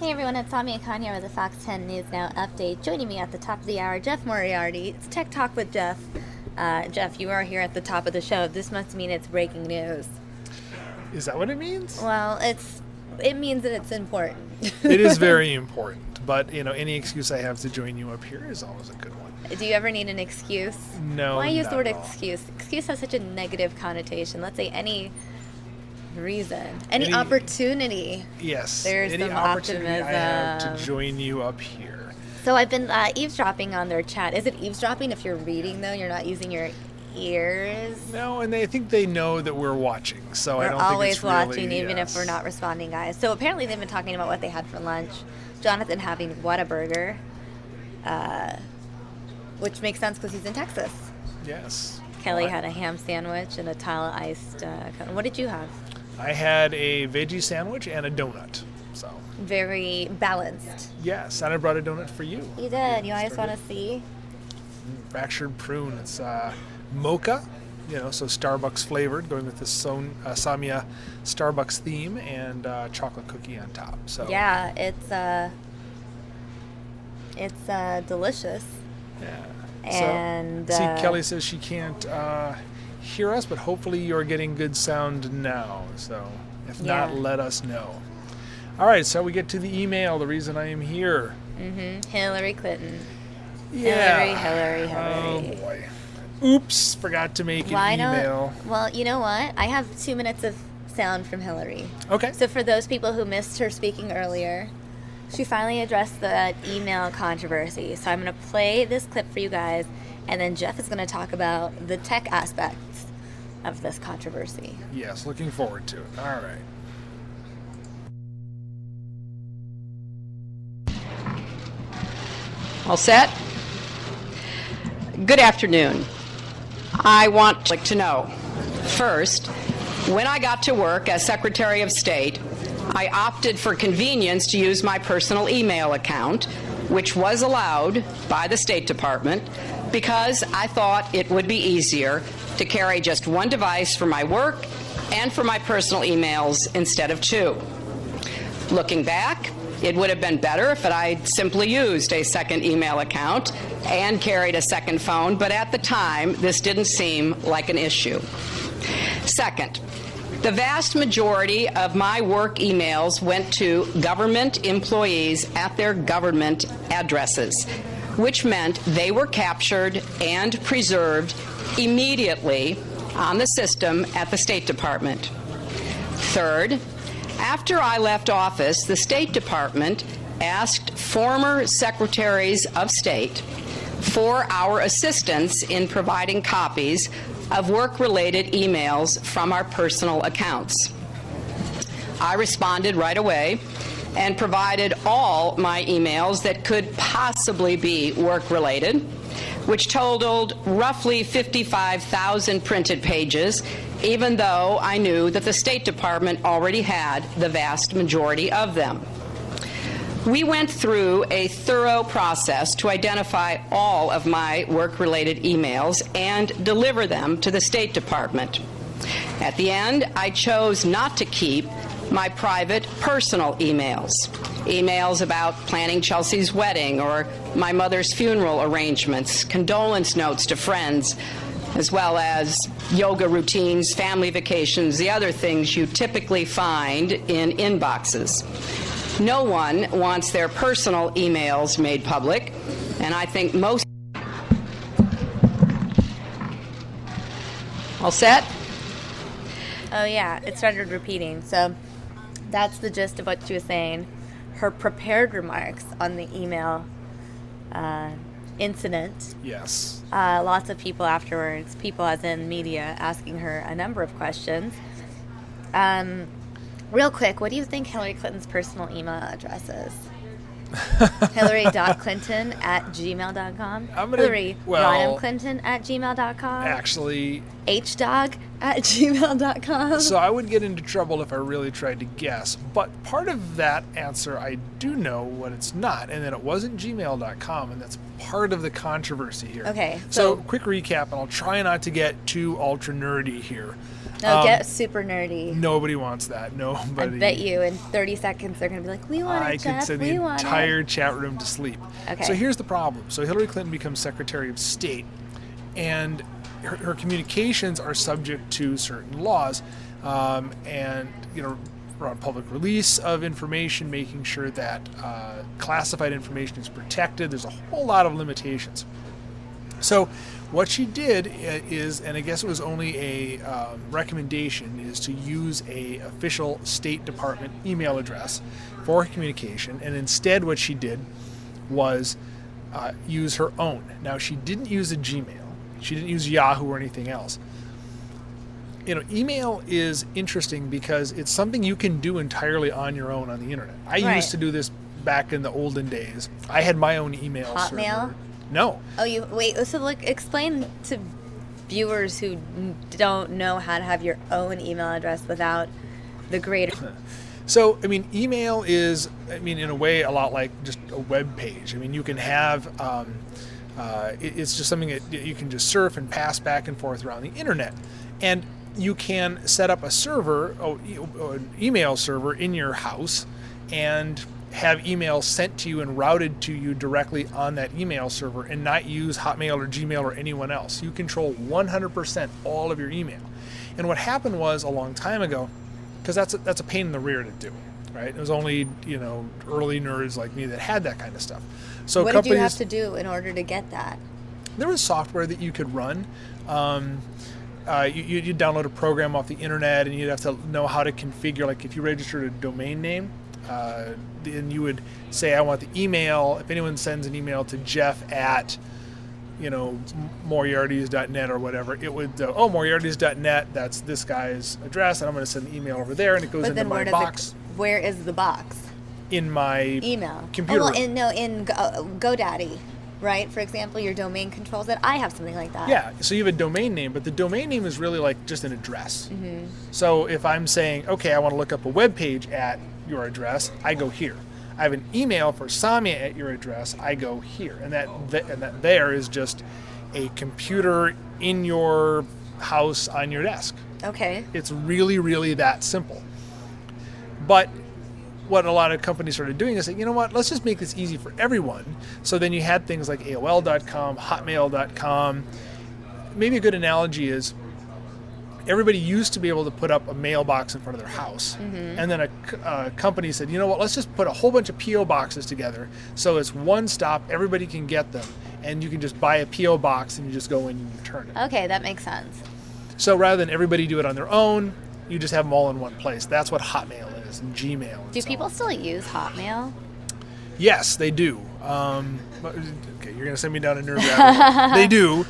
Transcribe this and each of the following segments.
Hey everyone, it's Tommy and Kanye with the Fox 10 News Now update. Joining me at the top of the hour, Jeff Moriarty. It's Tech Talk with Jeff. Jeff, you are here at the top of the show. This must mean it's breaking news. Is that what it means? Well, it means that it's important. It is very important, but any excuse I have to join you up here is always a good one. Do you ever need an excuse? No, Why use not the word at all. excuse? Excuse has such a negative connotation. Let's say any reason, any opportunity. Yes, There's any some opportunity I have optimism. to join you up here. So I've been eavesdropping on their chat. Is it eavesdropping if you're reading, though? You're not using your ears? No, and I think they know that we're watching, so I We're don't always think it's really, watching, even if we're not responding, guys. So apparently they've been talking about what they had for lunch. Jonathan having Whataburger, which makes sense because he's in Texas. Yes. Kelly had a ham sandwich and a tile iced cone. What did you have? I had a veggie sandwich and a donut. So Very balanced. yes, and I brought a donut for you. You did. You always want to see. Fractured prune. It's mocha, so Starbucks flavored, going with the Samia Starbucks theme, and chocolate cookie on top. So Yeah, it's delicious. yeah. And see, Kelly says she can't hear us, but hopefully you're getting good sound now. So if not, Yeah. let us know. All right, so we get to the email. The reason I am here. Hillary Clinton. Yeah. Hillary. Oh boy. Oops, forgot to make an email. Well, you know what? I have 2 minutes of sound from Hillary. Okay. So for those people who missed her speaking earlier, she finally addressed the email controversy. So I'm going to play this clip for you guys, and then Jeff is going to talk about the tech aspects of this controversy. Yes, looking forward to it. All right. All set? Good afternoon. I want to know, first, when I got to work as Secretary of State, I opted for convenience to use my personal email account, which was allowed by the State Department, because I thought it would be easier to carry just one device for my work and for my personal emails instead of two. Looking back, it would have been better if I'd simply used a second email account and carried a second phone, but at the time, this didn't seem like an issue. Second, the vast majority of my work emails went to government employees at their government addresses, which meant they were captured and preserved immediately on the system at the State Department. Third, after I left office, the State Department asked former secretaries of state for our assistance in providing copies of work-related emails from our personal accounts. I responded right away and provided all my emails that could possibly be work-related, which totaled roughly 55,000 printed pages, even though I knew that the State Department already had the vast majority of them. We went through a thorough process to identify all of my work-related emails and deliver them to the State Department. At the end, I chose not to keep my private personal emails about planning Chelsea's wedding or my mother's funeral arrangements, condolence notes to friends, as well as yoga routines, family vacations, the other things you typically find in inboxes. No one wants their personal emails made public, and I think most... All set? Oh, yeah, it started repeating. So that's the gist of what she was saying. Her prepared remarks on the email incident. Yes. Lots of people afterwards, people as in media, asking her a number of questions. Real quick, what do you think Hillary Clinton's personal email address is? Hillary.Clinton@gmail.com. Hillary.RyanClinton@gmail.com. Actually, Hdog@gmail.com. so I would get into trouble if I really tried to guess. But part of that answer, I do know what it's not, and that it wasn't gmail.com, and that's part of the controversy here. Okay, So quick recap, and I'll try not to get too ultra nerdy here. No, get super nerdy. Nobody wants that. Nobody. I bet you in 30 seconds they're going to be like, we want it, Jeff. I could send the entire chat room to sleep. Okay. So here's the problem. So Hillary Clinton becomes Secretary of State, and her communications are subject to certain laws, and around public release of information, making sure that classified information is protected. There's a whole lot of limitations. So what she did is, and I guess it was only a recommendation, is to use a official State Department email address for communication, and instead what she did was use her own. Now, she didn't use a Gmail. She didn't use Yahoo or anything else. Email is interesting because it's something you can do entirely on your own on the internet. I used to do this back in the olden days. I had my own email Hotmail? server. No. Oh, wait. So, explain to viewers who don't know how to have your own email address without the greater. So, email is, in a way, a lot like just a web page. You can have, it's just something that you can just surf and pass back and forth around the internet. And you can set up a server, an email server in your house, and have emails sent to you and routed to you directly on that email server, and not use Hotmail or Gmail or anyone else. You control 100% all of your email. And what happened was, a long time ago, because that's a pain in the rear to do, right? It was only early nerds like me that had that kind of stuff. So what did you have to do in order to get that? There was software that you could run. You'd download a program off the internet, and you'd have to know how to configure. Like if you registered a domain name, then you would say, I want the email. If anyone sends an email to Jeff at Moriarty's.net or whatever, it would Moriarty's.net, that's this guy's address, and I'm going to send the email over there, and it goes into my box. Where is the box? In my email computer. In GoDaddy, right? For example, your domain controls it. I have something like that. Yeah, so you have a domain name, but the domain name is really like just an address. Mm-hmm. So if I'm saying, okay, I want to look up a web page at your address, I go here. I have an email for Samia at your address, I go here. And that there is just a computer in your house on your desk. Okay. It's really, really that simple. But what a lot of companies started doing is saying, you know what, let's just make this easy for everyone. So then you had things like AOL.com, Hotmail.com. Maybe a good analogy is, everybody used to be able to put up a mailbox in front of their house. Mm-hmm. And then a company said, you know what, let's just put a whole bunch of P.O. boxes together so it's one stop, everybody can get them, and you can just buy a P.O. box and you just go in and return it. Okay, that makes sense. So rather than everybody do it on their own, you just have them all in one place. That's what Hotmail is, and Gmail. And do people still use Hotmail? Yes, they do. Okay, you're going to send me down a nerd rabbit hole. They do.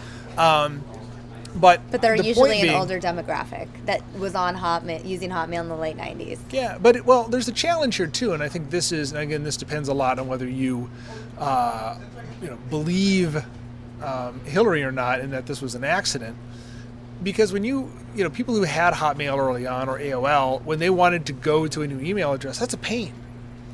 But they're usually an older demographic that was on Hotmail, using Hotmail in the late 90s. Yeah, but there's a challenge here too, and I think this is, and again, this depends a lot on whether you, believe Hilary or not, and that this was an accident. Because when people who had Hotmail early on, or AOL, when they wanted to go to a new email address, that's a pain.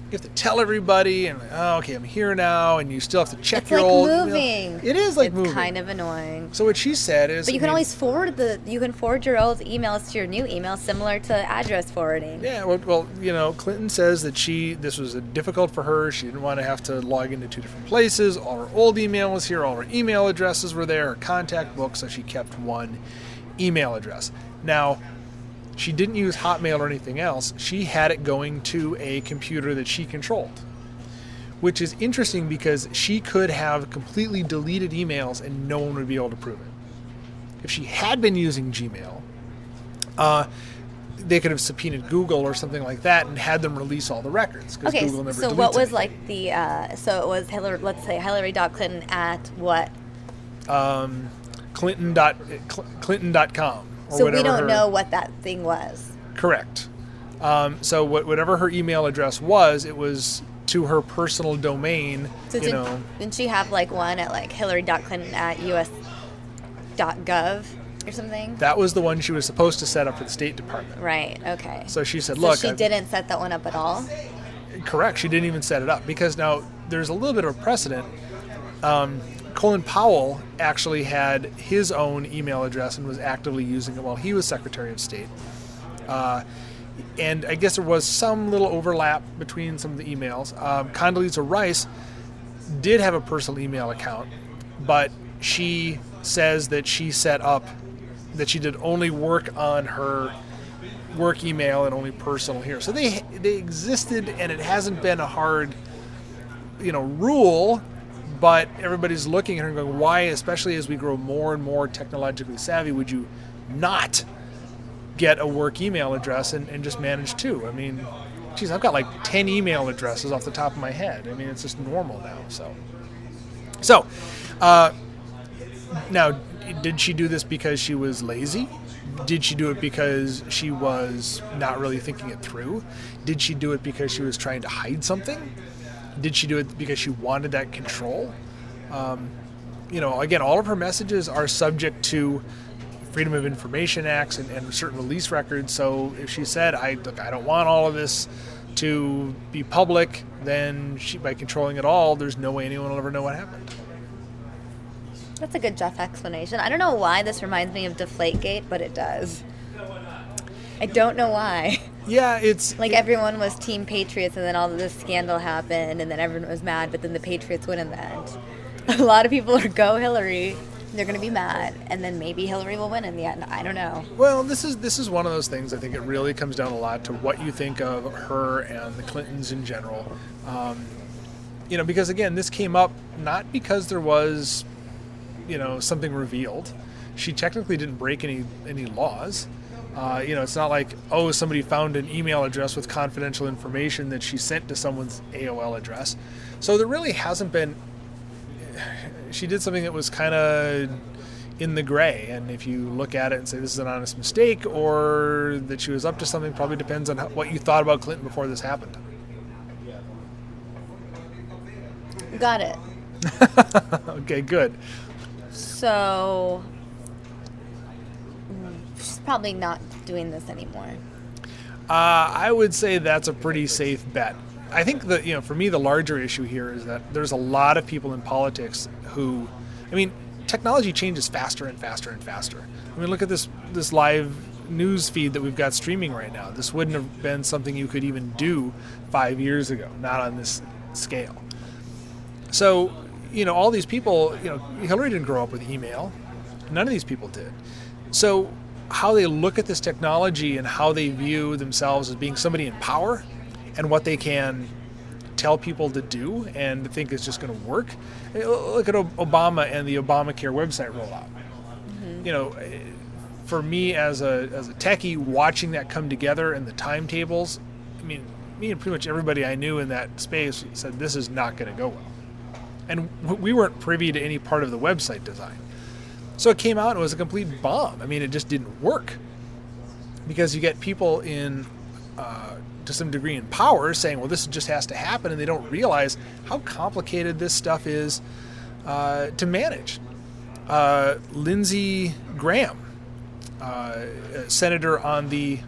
You have to tell everybody, and okay, I'm here now, and you still have to check your old. It's like moving. It is like moving. It's kind of annoying. So what she said is, but you can always forward your old emails to your new email, similar to address forwarding. Yeah, well, Clinton says that this was difficult for her. She didn't want to have to log into two different places. All her old email was here. All her email addresses were there. Her contact book, so she kept one email address. Now, she didn't use Hotmail or anything else. She had it going to a computer that she controlled, which is interesting because she could have completely deleted emails and no one would be able to prove it. If she had been using Gmail, they could have subpoenaed Google or something like that and had them release all the records. Okay, Google never so what was anything. like so it was Hillary, let's say Hilary.Clinton at what? Clinton.com. So we don't know what that thing was. Correct. So whatever her email address was, it was to her personal domain. So didn't she have like one at like Hilary.Clinton at US.gov or something? That was the one she was supposed to set up for the State Department. Right. Okay. So she said, "Look." So she didn't set that one up at all. Correct. She didn't even set it up because now there's a little bit of a precedent. Colin Powell actually had his own email address and was actively using it while he was Secretary of State. And I guess there was some little overlap between some of the emails. Condoleezza Rice did have a personal email account, but she says that she set up, that she did only work on her work email and only personal here. So they existed, and it hasn't been a hard, rule, but everybody's looking at her and going, why, especially as we grow more and more technologically savvy, would you not get a work email address and just manage two? I mean, geez, I've got like 10 email addresses off the top of my head. I mean, it's just normal now. So now, did she do this because she was lazy? Did she do it because she was not really thinking it through? Did she do it because she was trying to hide something? Did she do it because she wanted that control? Again, all of her messages are subject to Freedom of Information Acts and certain release records. So if she said, I don't want all of this to be public, then by controlling it all, there's no way anyone will ever know what happened. That's a good Jeff explanation. I don't know why this reminds me of Deflategate, but it does. I don't know why. Yeah, it's... Like everyone was Team Patriots, and then all of this scandal happened, and then everyone was mad, but then the Patriots win in the end. A lot of people are go Hillary. They're going to be mad, and then maybe Hillary will win in the end. I don't know. Well, this is one of those things. I think it really comes down a lot to what you think of her and the Clintons in general. Because again, this came up not because there was, something revealed. She technically didn't break any laws. It's not like, somebody found an email address with confidential information that she sent to someone's AOL address. So there really hasn't been... She did something that was kind of in the gray, and if you look at it and say this is an honest mistake or that she was up to something, probably depends on what you thought about Clinton before this happened. Got it. Okay, good. So she's probably not doing this anymore. I would say that's a pretty safe bet. I think that, for me, the larger issue here is that there's a lot of people in politics who, technology changes faster and faster and faster. Look at this live news feed that we've got streaming right now. This wouldn't have been something you could even do 5 years ago, not on this scale. So, all these people, Hillary didn't grow up with email. None of these people did. So how they look at this technology and how they view themselves as being somebody in power and what they can tell people to do and think is just going to work. Look at Obama and the Obamacare website rollout. Mm-hmm. For me as a techie, watching that come together and the timetables, me and pretty much everybody I knew in that space said this is not going to go well. And we weren't privy to any part of the website design. So it came out and it was a complete bomb. It just didn't work. Because you get people in, to some degree, in power saying, well, this just has to happen, and they don't realize how complicated this stuff is to manage. Lindsey Graham, senator on the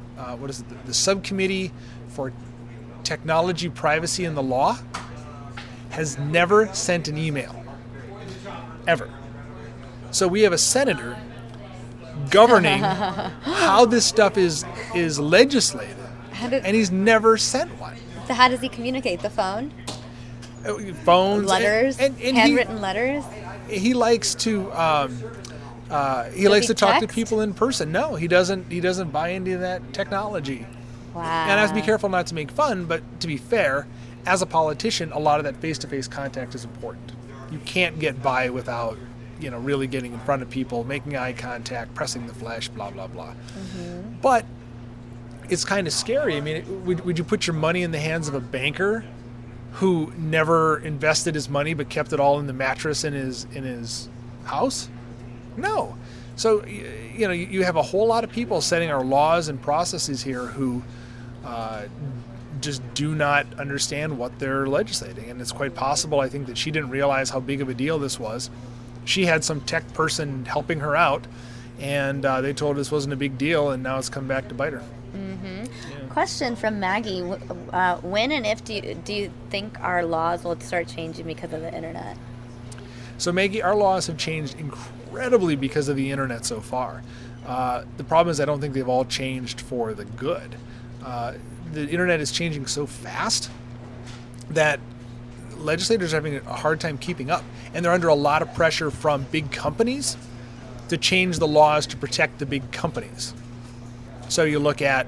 subcommittee for technology, privacy, and the law, has never sent an email. Ever. So we have a senator governing how this stuff is legislated, and he's never sent one. So how does he communicate? The phone? Phones, letters, and handwritten letters. He likes to to talk to people in person. No, he doesn't. He doesn't buy into that technology. Wow. And I have to be careful not to make fun, but to be fair, as a politician, a lot of that face-to-face contact is important. You can't get by without, really getting in front of people, making eye contact, pressing the flesh, blah, blah, blah. Mm-hmm. But it's kind of scary. Would you put your money in the hands of a banker who never invested his money but kept it all in the mattress in his house? No. So, you have a whole lot of people setting our laws and processes here who just do not understand what they're legislating. And it's quite possible, I think, that she didn't realize how big of a deal this was. She had some tech person helping her out, and they told her this wasn't a big deal, and now it's come back to bite her. Mm-hmm. Yeah. Question from Maggie. When and if do you think our laws will start changing because of the internet? So Maggie, our laws have changed incredibly because of the internet so far. The problem is I don't think they've all changed for the good. The internet is changing so fast that legislators are having a hard time keeping up, and they're under a lot of pressure from big companies to change the laws to protect the big companies. So you look at,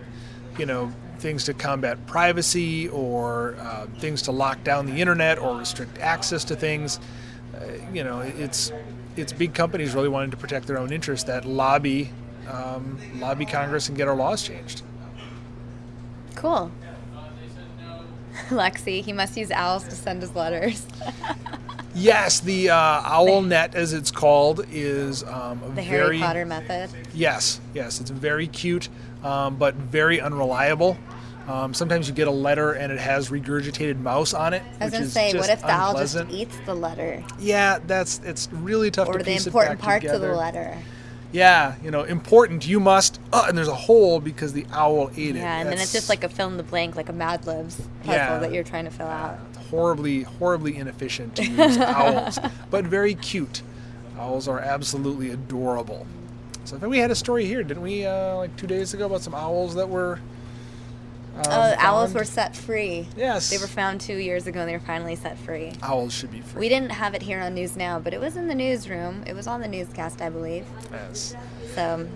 things to combat privacy, or things to lock down the internet or restrict access to things. It's big companies really wanting to protect their own interests that lobby Congress and get our laws changed. Cool. Lexi, he must use owls to send his letters. Yes, the owl net, as it's called, is the Harry Potter method. Yes, it's very cute, but very unreliable. Sometimes you get a letter and it has regurgitated mouse on it. I was going to is say, just what if the owl just unpleasant. eats the letter? Yeah, it's really tough Or to the piece important it back parts together. of the letter. Yeah, important, you must, and there's a hole because the owl ate it. Yeah, and then it's just like a fill in the blank, like a Mad Libs puzzle that you're trying to fill out. Horribly inefficient to use owls, but very cute. Owls are absolutely adorable. So I think we had a story here, didn't we, like 2 days ago about some owls that were Owls found? were set free. Yes. They were found 2 years ago and they were finally set free. Owls should be free. We didn't have it here on News Now, but it was in the newsroom. It was on the newscast, I believe. Yes. So,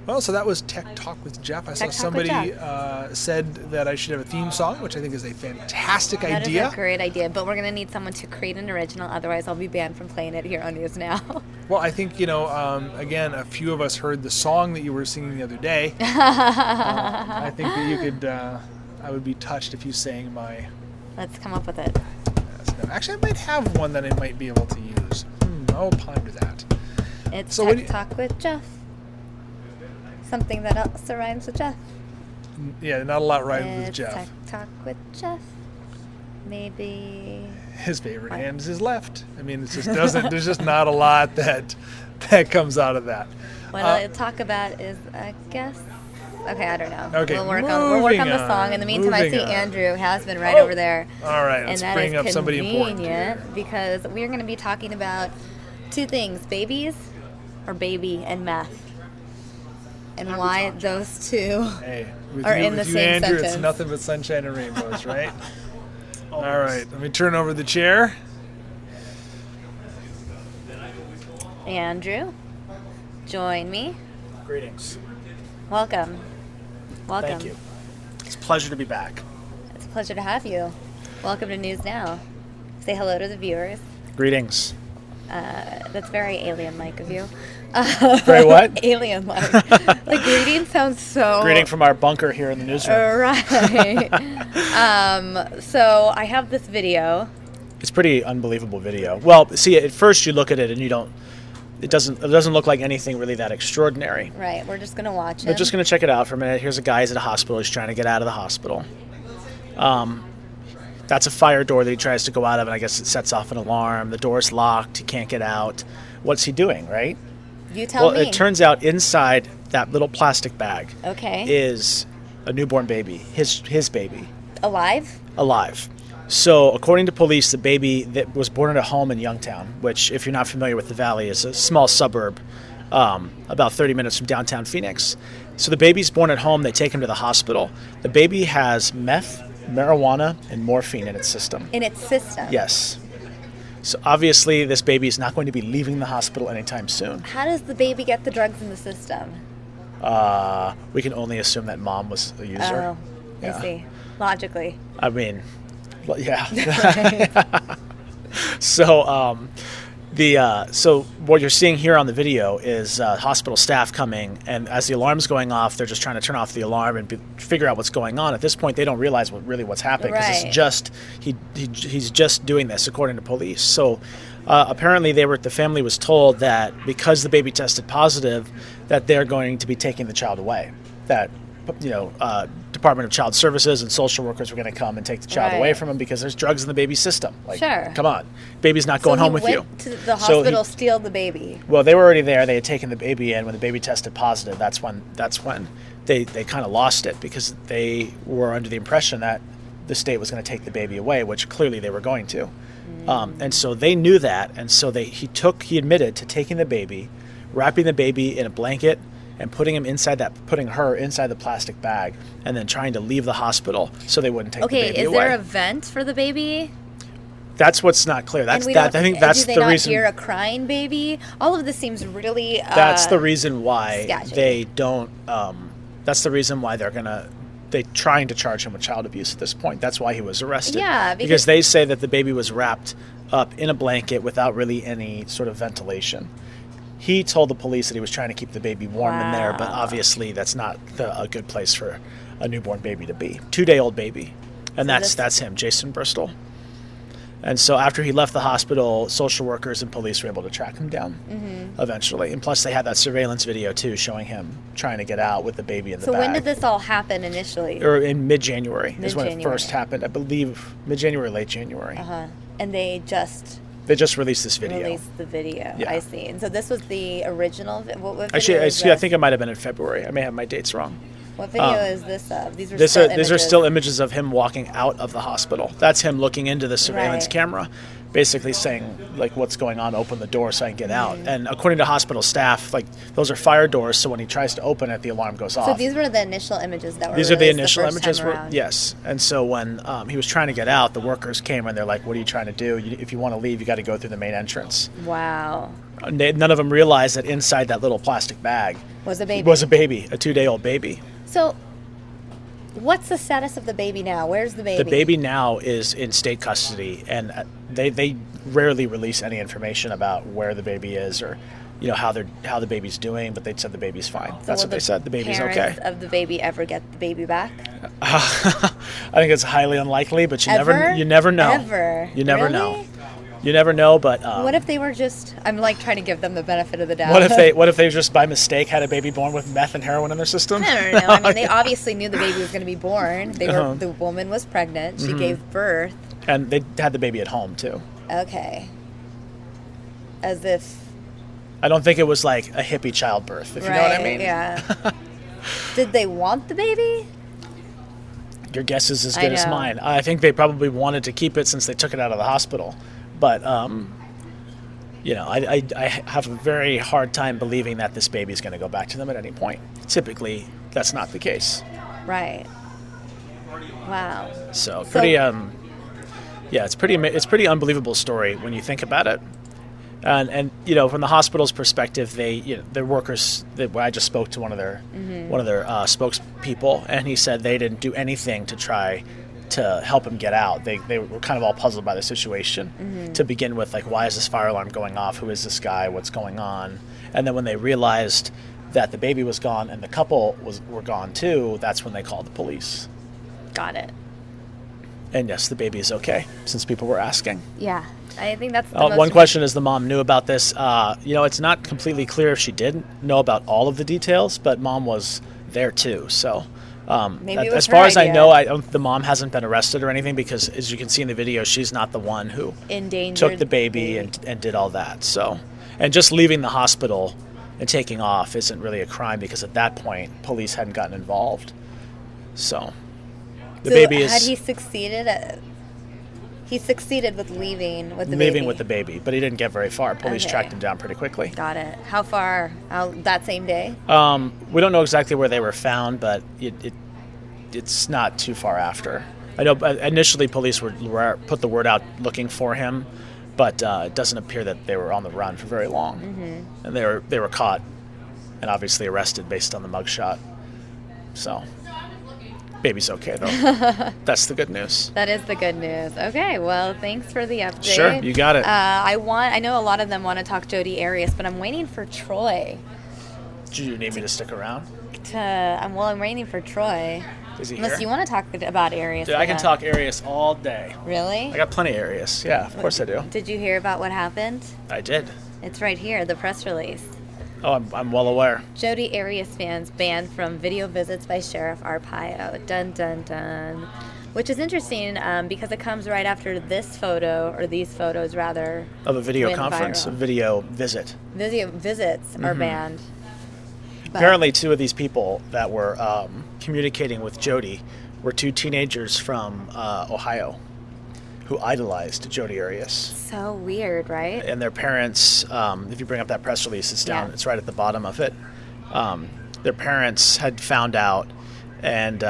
Well, so that was Tech Talk with Jeff. I saw Tech Talk with somebody Jeff. said that I should have a theme song, which I think is a fantastic that idea. is a great idea, but we're going to need someone to create an original, otherwise I'll be banned from playing it here on News Now. Well, I think, again, a few of us heard the song that you were singing the other day. I think that you could, I would be touched if you sang my... Let's come up with it. Actually, I might have one that I might be able to use. I'll ponder that. It's So what do Tech you- Talk with Jeff. Something that also rhymes with Jeff. Yeah, not a lot rhymes with It's Jeff. Tech Talk with Jeff. Maybe... His favorite What? hand is his left. I mean, it just doesn't. There's just not a lot that comes out of that. What I'll talk about is, I guess... Okay, I don't know. Okay, We'll work on the moving song. In the meantime, I moving see on. Andrew has been right over there. All right, And let's that bring is up somebody important here. convenient because we're going to be talking about two things: babies, or baby and meth, and why those two Hey, with are you, in the with you same Andrew, sentence. it's nothing but sunshine and rainbows, right? All right, let me turn over the chair. Andrew, join me. Greetings. Welcome. Thank you. It's a pleasure to be back. It's a pleasure to have you. Welcome to News Now. Say hello to the viewers. Greetings. That's very alien-like of you. Very what? Alien-like. Like greeting sounds so... Greeting from our bunker here in the newsroom. Right. So I have this video. It's a pretty unbelievable video. Well, see, at first you look at it and you don't. It doesn't look like anything really that extraordinary. Right. We're just gonna watch it. We're just going to check it out for a minute. Here's a guy. He's at a hospital. He's trying to get out of the hospital. That's a fire door that he tries to go out of, and I guess it sets off an alarm. The door's locked. He can't get out. What's he doing, right? You tell me. Well, it turns out inside that little plastic bag Okay. is a newborn baby, his baby, Alive? alive. So, according to police, the baby that was born at a home in Youngtown, which, if you're not familiar with the Valley, is a small suburb about 30 minutes from downtown Phoenix. So the baby's born at home. They take him to the hospital. The baby has meth, marijuana, and morphine in its system. In its system? Yes. So obviously, this baby is not going to be leaving the hospital anytime soon. How does the baby get the drugs in the system? We can only assume that mom was a user. Oh, Yeah. I see. Logically. I mean, well, yeah. So, so what you're seeing here on the video is hospital staff coming, and as the alarm's going off, they're just trying to turn off the alarm and figure out what's going on. At this point, they don't realize what's happening because Right. it's just he's just doing this, according to police. So apparently, the family was told that because the baby tested positive, that they're going to be taking the child away. That Department of Child Services and social workers were going to come and take the child Right. away from him because there's drugs in the baby's system. Like, Sure. come on, baby's not going so home with you. to the So hospital, steal the baby. Well, they were already there. They had taken the baby in. When the baby tested positive, that's when they kind of lost it because they were under the impression that the state was going to take the baby away, which clearly they were going to. And so they knew that, and so he admitted to taking the baby, wrapping the baby in a blanket, and putting her inside the plastic bag, and then trying to leave the hospital so they wouldn't take the baby away. Okay, is there a vent for the baby? That's what's not clear. I think that's the reason. Do they not hear a crying baby? All of this seems really. That's the reason why sketchy. They don't. That's the reason why they're trying to charge him with child abuse at this point. That's why he was arrested. Yeah, because they say that the baby was wrapped up in a blanket without really any sort of ventilation. He told the police that he was trying to keep the baby warm in there, but obviously that's not a good place for a newborn baby to be. 2-day-old baby. And that's him, Jason Bristol. And so after he left the hospital, social workers and police were able to track him down eventually. And plus they had that surveillance video too showing him trying to get out with the baby in the bag. So when did this all happen initially? Or in mid-January is when it first happened. I believe mid-January, late January. And they just released this video. Released the video. Yeah. I see. And so this was the original. What video Actually, is I this? think it might have been in February. I may have my dates wrong. What video is this of? These are still images of him walking out of the hospital. That's him looking into the surveillance camera, basically saying, like, what's going on, open the door so I can get out. And according to hospital staff, like, those are fire doors, so when he tries to open it, the alarm goes off. So these were the initial images that were These are the released initial the first images. time around. Yes. And so when he was trying to get out, the workers came and they're like, what are you trying to do? If you want to leave, you got to go through the main entrance. Wow. None of them realized that inside that little plastic bag was a baby. A 2-day-old baby. So what's the status of the baby now? Where's the baby? The baby now is in state custody, and they rarely release any information about where the baby is or, how the baby's doing. But they said the baby's fine. So that's what they said. The baby's okay. Parents of the baby ever get the baby back? I think it's highly unlikely, but you never know. Ever? You never Really? know. You never know, but what if they were just? I'm like trying to give them the benefit of the doubt. What if they just by mistake had a baby born with meth and heroin in their system? I don't know. I mean, they obviously knew the baby was going to be born. The woman was pregnant. She gave birth, and they had the baby at home too. Okay. As if. I don't think it was like a hippie childbirth, if you know what I mean. Yeah. Did they want the baby? Your guess is as good as mine. I think they probably wanted to keep it since they took it out of the hospital. But, I have a very hard time believing that this baby is going to go back to them at any point. Typically, that's not the case. Right. Wow. So it's pretty unbelievable story when you think about it. And from the hospital's perspective, their workers. I just spoke to one of their spokespeople, and he said they didn't do anything to try to help him get out. They were kind of all puzzled by the situation to begin with, like, why is this fire alarm going off? Who is this guy? What's going on? And then when they realized that the baby was gone and the couple were gone too, that's when they called the police. Got it. And yes, the baby is okay, since people were asking. Yeah, I think that's the one question is the mom knew about this. It's not completely clear if she didn't know about all of the details, but mom was there too, so... Maybe as far as I know, the mom hasn't been arrested or anything because, as you can see in the video, she's not the one who took the baby and did all that. So, and just leaving the hospital and taking off isn't really a crime because at that point, police hadn't gotten involved. So, the baby is... Had he succeeded? He succeeded with leaving with the baby. Leaving with the baby, but he didn't get very far. Police tracked him down pretty quickly. Got it. How far? That same day? We don't know exactly where they were found, but it's not too far after. I know initially police were put the word out looking for him, but it doesn't appear that they were on the run for very long. And they were caught and obviously arrested based on the mugshot. So... Baby's okay, though. That's the good news. That is the good news. Okay, well, thanks for the update. Sure, you got it. I know a lot of them want to talk Jodi Arias, but I'm waiting for Troy. Do you need me to stick around? I'm waiting for Troy. Is he Unless here? you want to talk about Arias. Dude, I can talk Arias all day. Really? I got plenty of Arias. Yeah, of course I do. Did you hear about what happened? I did. It's right here, the press release. Oh, I'm well aware. Jodi Arias fans banned from video visits by Sheriff Arpaio. Dun, dun, dun. Which is interesting because it comes right after this photo, or these photos rather. Of a video conference, viral. a video visit. Video visits are banned. Apparently, two of these people that were communicating with Jodi were two teenagers from Ohio who idolized Jodi Arias. So weird, right? And their parents, if you bring up that press release, it's down. Yeah. It's right at the bottom of it. Their parents had found out and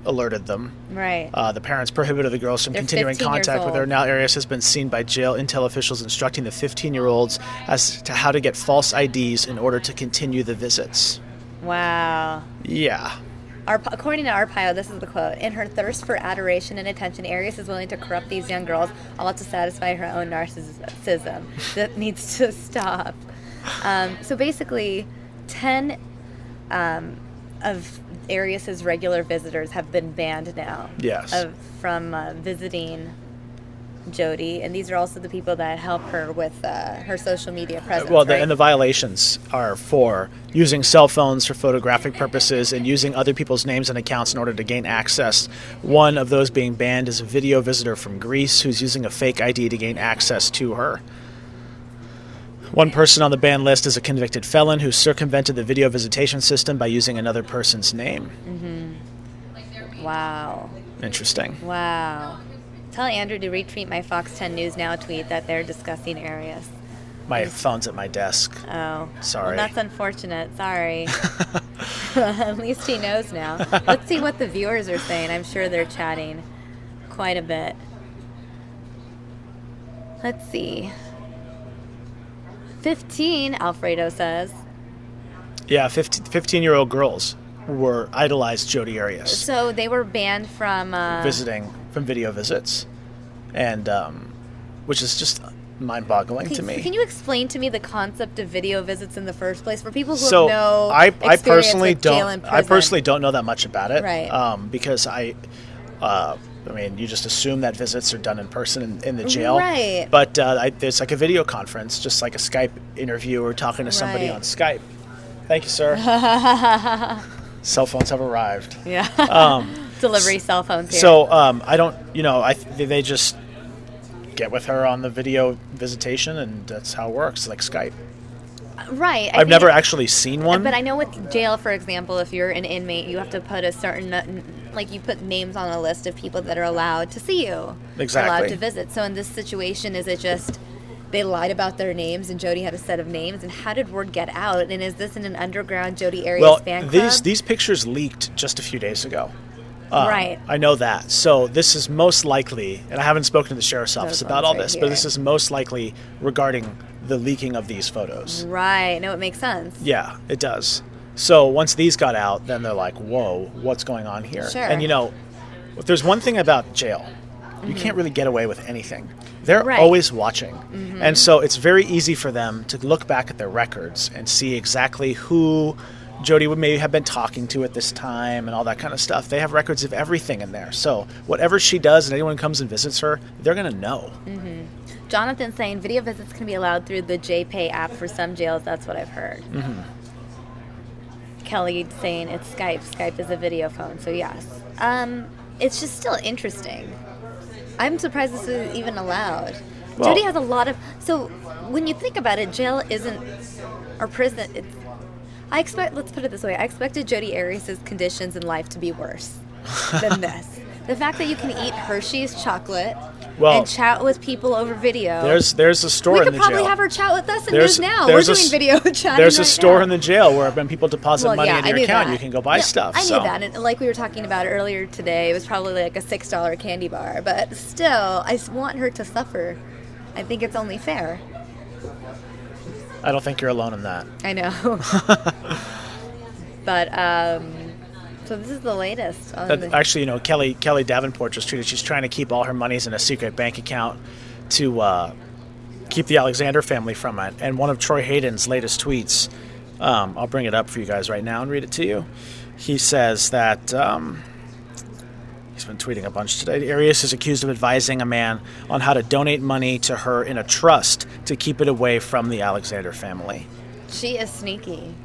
alerted them. Right. The parents prohibited the girls from They're continuing 15 years contact with her. old. Now Arias has been seen by jail intel officials instructing the 15-year-olds as to how to get false IDs in order to continue the visits. Wow. Yeah. According to Arpaio, this is the quote: "In her thirst for adoration and attention, Arias is willing to corrupt these young girls, all to satisfy her own narcissism. That needs to stop." So basically, 10 of Arias's regular visitors have been banned now. Yes. From visiting Jodi, and these are also the people that help her with her social media presence. Well, right? and the violations are for using cell phones for photographic purposes and using other people's names and accounts in order to gain access. One of those being banned is a video visitor from Greece who's using a fake ID to gain access to her. One person on the ban list is a convicted felon who circumvented the video visitation system by using another person's name. Wow. Interesting. Wow. Tell Andrew to retweet my Fox 10 News Now tweet that they're discussing Arias. My phone's at my desk. Oh. Sorry. Well, that's unfortunate. Sorry. At least he knows now. Let's see what the viewers are saying. I'm sure they're chatting quite a bit. Let's see. 15, Alfredo says. Yeah, 15-year-old girls were idolized Jodi Arias. So they were banned from... visiting from video visits, and which is just mind-boggling to me. Can you explain to me the concept of video visits in the first place for people who So have no I experience personally with jail don't. and I prison? personally don't know that much about it, Right. Because I mean, you just assume that visits are done in person in the jail, Right. But it's like a video conference, just like a Skype interview or talking to somebody Right. on Skype. Thank you, sir. Cell phones have arrived. Yeah. Delivery cell phones here. So I don't, they just get with her on the video visitation, and that's how it works, like Skype. Right. I've never actually seen one. But I know with jail, for example, if you're an inmate, you have to put a certain, like you put names on a list of people that are allowed to see you. Exactly. Allowed to visit. So in this situation, is it just they lied about their names and Jodi had a set of names? And how did word get out? And is this in an underground Jodi Arias fan club? These pictures leaked just a few days ago. Right. I know that. So this is most likely, and I haven't spoken to the sheriff's office Those about ones all right this, here. but this is most likely regarding the leaking of these photos. Right. No, it makes sense. Yeah, it does. So once these got out, then they're like, whoa, what's going on here? Sure. And if there's one thing about jail, you can't really get away with anything. They're Right. always watching. And so it's very easy for them to look back at their records and see exactly who Jodi would maybe have been talking to at this time and all that kind of stuff. They have records of everything in there. So whatever she does and anyone comes and visits her, they're going to know. Jonathan saying video visits can be allowed through the JPay app for some jails. That's what I've heard. Kelly saying it's Skype. Skype is a video phone. So yes. It's just still interesting. I'm surprised this is even allowed. Well- Jodi has a lot of... So when you think about it, jail isn't... Or prison... let's put it this way. I expected Jodi Arias' conditions in life to be worse than this. The fact that you can eat Hershey's chocolate and chat with people over video. There's a store We in could the probably jail. have her chat with us in There's- News Now. We're there's a doing s- video chatting There's a right store now. in the jail where when people deposit money I into your knew account, that. you can go buy stuff. I so. knew that, and like we were talking about earlier today, it was probably like a $6 candy bar. But still, I want her to suffer. I think it's only fair. I don't think you're alone in that. I know. But so this is the latest. On Actually, Kelly Davenport just tweeted she's trying to keep all her monies in a secret bank account to keep the Alexander family from it. And one of Troy Hayden's latest tweets, I'll bring it up for you guys right now and read it to you. He says that he's been tweeting a bunch today. Arias is accused of advising a man on how to donate money to her in a trust to keep it away from the Alexander family. she is sneaky.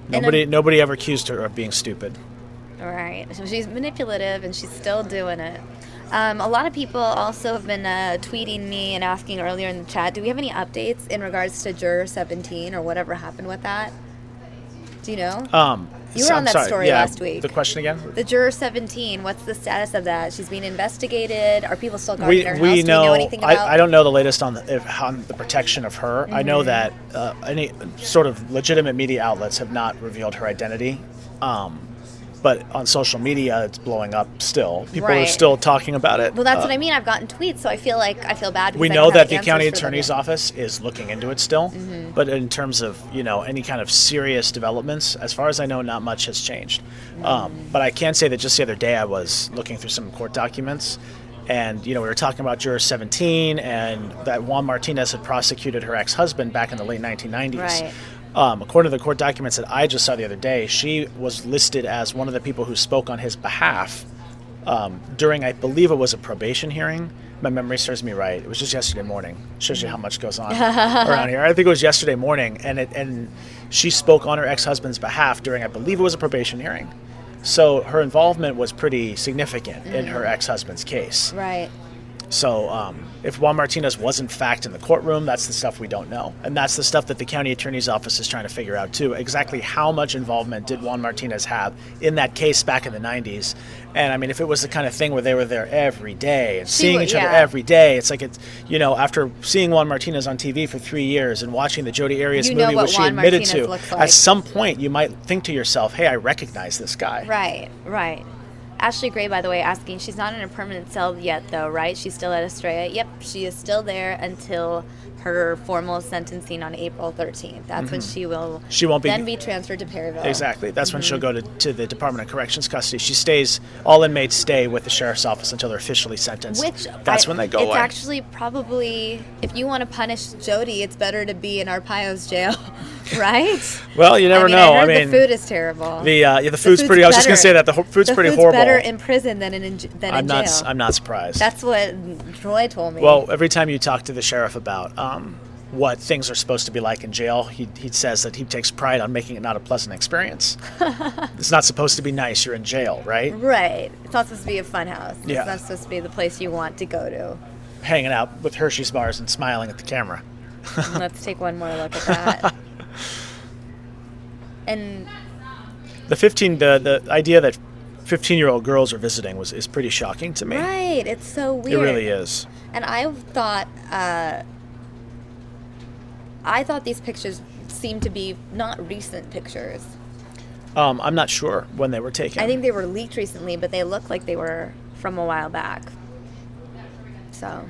Nobody ever accused her of being stupid. Right. So she's manipulative, and she's still doing it. A lot of people also have been tweeting me and asking earlier in the chat, do we have any updates in regards to Juror 17 or whatever happened with that? Do you know? You were So- on I'm that sorry, story yeah, last week. The question again? The juror 17, what's the status of that? She's being investigated. Are people still guarding her house? Do We we know know. anything about? I don't know the latest on the protection of her. I know that any sort of legitimate media outlets have not revealed her identity. But on social media, it's blowing up still. People are Right. still talking about it. Well, that's what I mean. I've gotten tweets, so I feel bad. Because We I know don't that have the answers county for them attorney's yet. office is looking into it still. But in terms of any kind of serious developments, as far as I know, not much has changed. But I can say that just the other day I was looking through some court documents, and we were talking about juror 17, and that Juan Martinez had prosecuted her ex-husband back in the late 1990s. Right. According to the court documents that I just saw the other day, she was listed as one of the people who spoke on his behalf during, I believe it was a probation hearing. My memory serves me right. It was just yesterday morning. Shows you how much goes on around here. I think it was yesterday morning, and she spoke on her ex-husband's behalf during, I believe it was a probation hearing. So her involvement was pretty significant in her ex-husband's case. Right. So if Juan Martinez was in fact in the courtroom, that's the stuff we don't know. And that's the stuff that the county attorney's office is trying to figure out too. Exactly how much involvement did Juan Martinez have in that case back in the 90s? And I mean, if it was the kind of thing where they were there every day and seeing each other every day, it's like after seeing Juan Martinez on TV for 3 years and watching the Jodi Arias movie, which she Juan admitted Martinez to, looks like. at some point you might think to yourself, hey, I recognize this guy. Right. Ashley Gray, by the way, asking, she's not in a permanent cell yet, though, right? She's still at Estrella. Yep, she is still there until her formal sentencing on April 13th. That's when she won't be transferred to Perryville. Exactly. That's when she'll go to the Department of Corrections custody. She stays, all inmates stay with the sheriff's office until they're officially sentenced. That's when they go away. It's actually probably, if you want to punish Jodi, it's better to be in Arpaio's jail, right? Well, you never know. I heard the food is terrible. The food's pretty. I was just gonna say that the food's pretty horrible. The food's better in prison than in jail. I'm not surprised. That's what Troy told me. Well, every time you talk to the sheriff about what things are supposed to be like in jail, he says that he takes pride on making it not a pleasant experience. It's not supposed to be nice. You're in jail, right? Right. It's not supposed to be a fun house. Yeah. It's not supposed to be the place you want to go to. Hanging out with Hershey's bars and smiling at the camera. Let's take one more look at that. And the idea that 15-year-old girls are visiting is pretty shocking to me. Right. It's so weird. It really is. And I thought these pictures seemed to be not recent pictures. I'm not sure when they were taken. I think they were leaked recently, but they look like they were from a while back. So.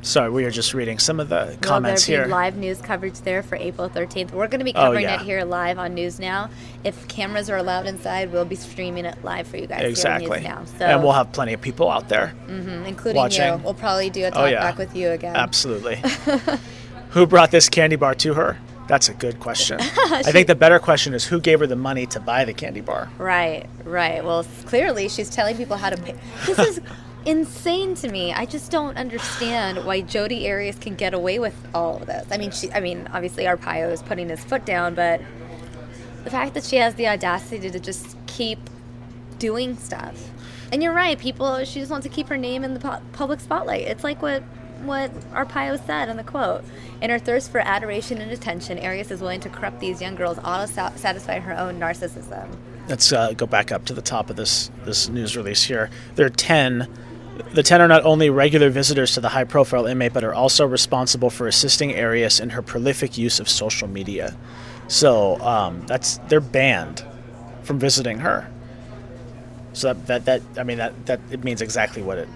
Sorry, we are just reading some of the comments Will there here. be live news coverage there for April 13th? We're going to be covering yeah. it here live on News Now. If cameras are allowed inside, we'll be streaming it live for you guys Exactly. here on News Now. So, and we'll have plenty of people out there. including watching. you. We'll probably do a talk back with you again. Absolutely. Who brought this candy bar to her? That's a good question. I think the better question is who gave her the money to buy the candy bar? Right. Well, clearly she's telling people how to pay. This is insane to me. I just don't understand why Jodi Arias can get away with all of this. I mean, obviously Arpaio is putting his foot down, but the fact that she has the audacity to just keep doing stuff. And you're right, she just wants to keep her name in the public spotlight. It's like what Arpaio said in the quote. In her thirst for adoration and attention, Arias is willing to corrupt these young girls, all to satisfy her own narcissism. Let's go back up to the top of this news release here. There are 10. The 10 are not only regular visitors to the high-profile inmate, but are also responsible for assisting Arias in her prolific use of social media. So they're banned from visiting her. So that it means exactly what it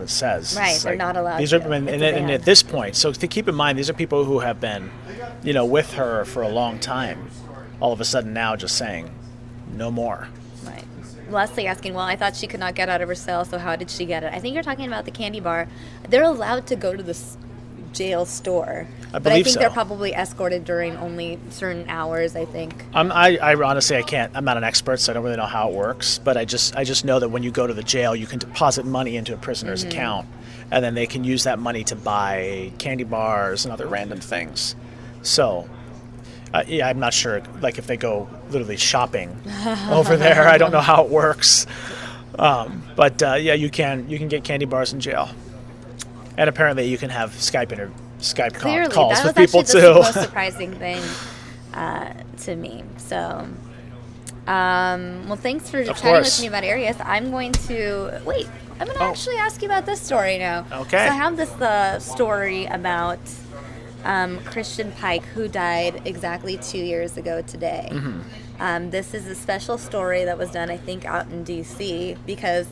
says. Right, they're not allowed these to. Are, and at this point, so to keep in mind, these are people who have been, with her for a long time. All of a sudden now just saying, no more. Right. Leslie asking, well, I thought she could not get out of her cell, so how did she get it? I think you're talking about the candy bar. They're allowed to go to the jail store. But I think they're probably escorted during only certain hours, I think. I honestly, I can't. I'm not an expert, so I don't really know how it works. But I just know that when you go to the jail, you can deposit money into a prisoner's account, and then they can use that money to buy candy bars and other random things. So, I'm not sure, like, if they go literally shopping over there. I don't know how it works. But you can get candy bars in jail. And apparently you can have Skype Skype Clearly, calls that with was people actually too. the most surprising thing to me. So, well, thanks for chatting course. with me about Arias. I'm going to wait. I'm going to actually ask you about this story now. Okay. So I have this story about Christian Pike, who died exactly 2 years ago today. This is a special story that was done, I think, out in D.C. because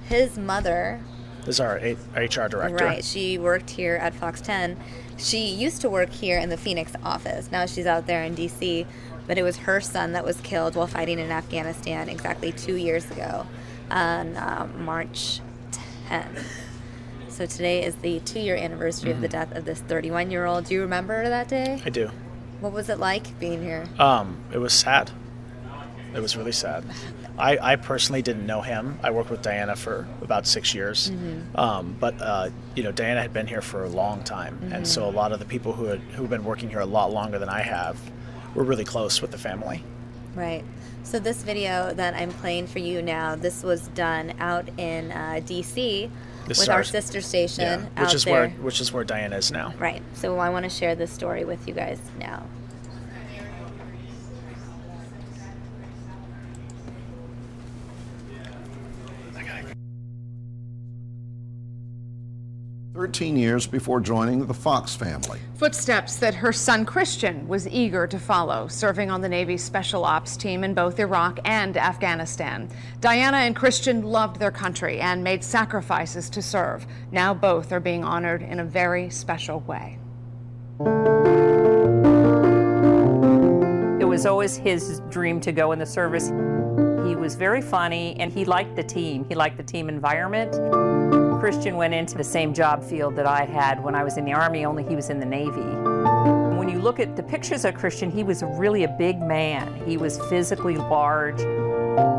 his mother... This is our HR director. Right. She worked here at Fox 10. She used to work here in the Phoenix office. Now she's out there in D.C., but it was her son that was killed while fighting in Afghanistan exactly 2 years ago on March 10th. So today is the 2-year anniversary of the death of this 31-year-old. Do you remember that day? I do. What was it like being here? It was sad. It was really sad. I personally didn't know him. I worked with Diana for about 6 years. But Diana had been here for a long time. And so a lot of the people who've been working here a lot longer than I have were really close with the family. Right. So this video that I'm playing for you now, this was done out in D.C. with our sister station out there. Which is where Diana is now. Right. So I want to share this story with you guys now. "13 years before joining the Fox family. Footsteps that her son Christian was eager to follow, serving on the Navy's Special Ops team in both Iraq and Afghanistan. Diana and Christian loved their country and made sacrifices to serve. Now both are being honored in a very special way. It was always his dream to go in the service. He was very funny, and he liked the team. He liked the team environment. Christian went into the same job field that I had when I was in the Army, only he was in the Navy. When you look at the pictures of Christian, he was really a big man. He was physically large.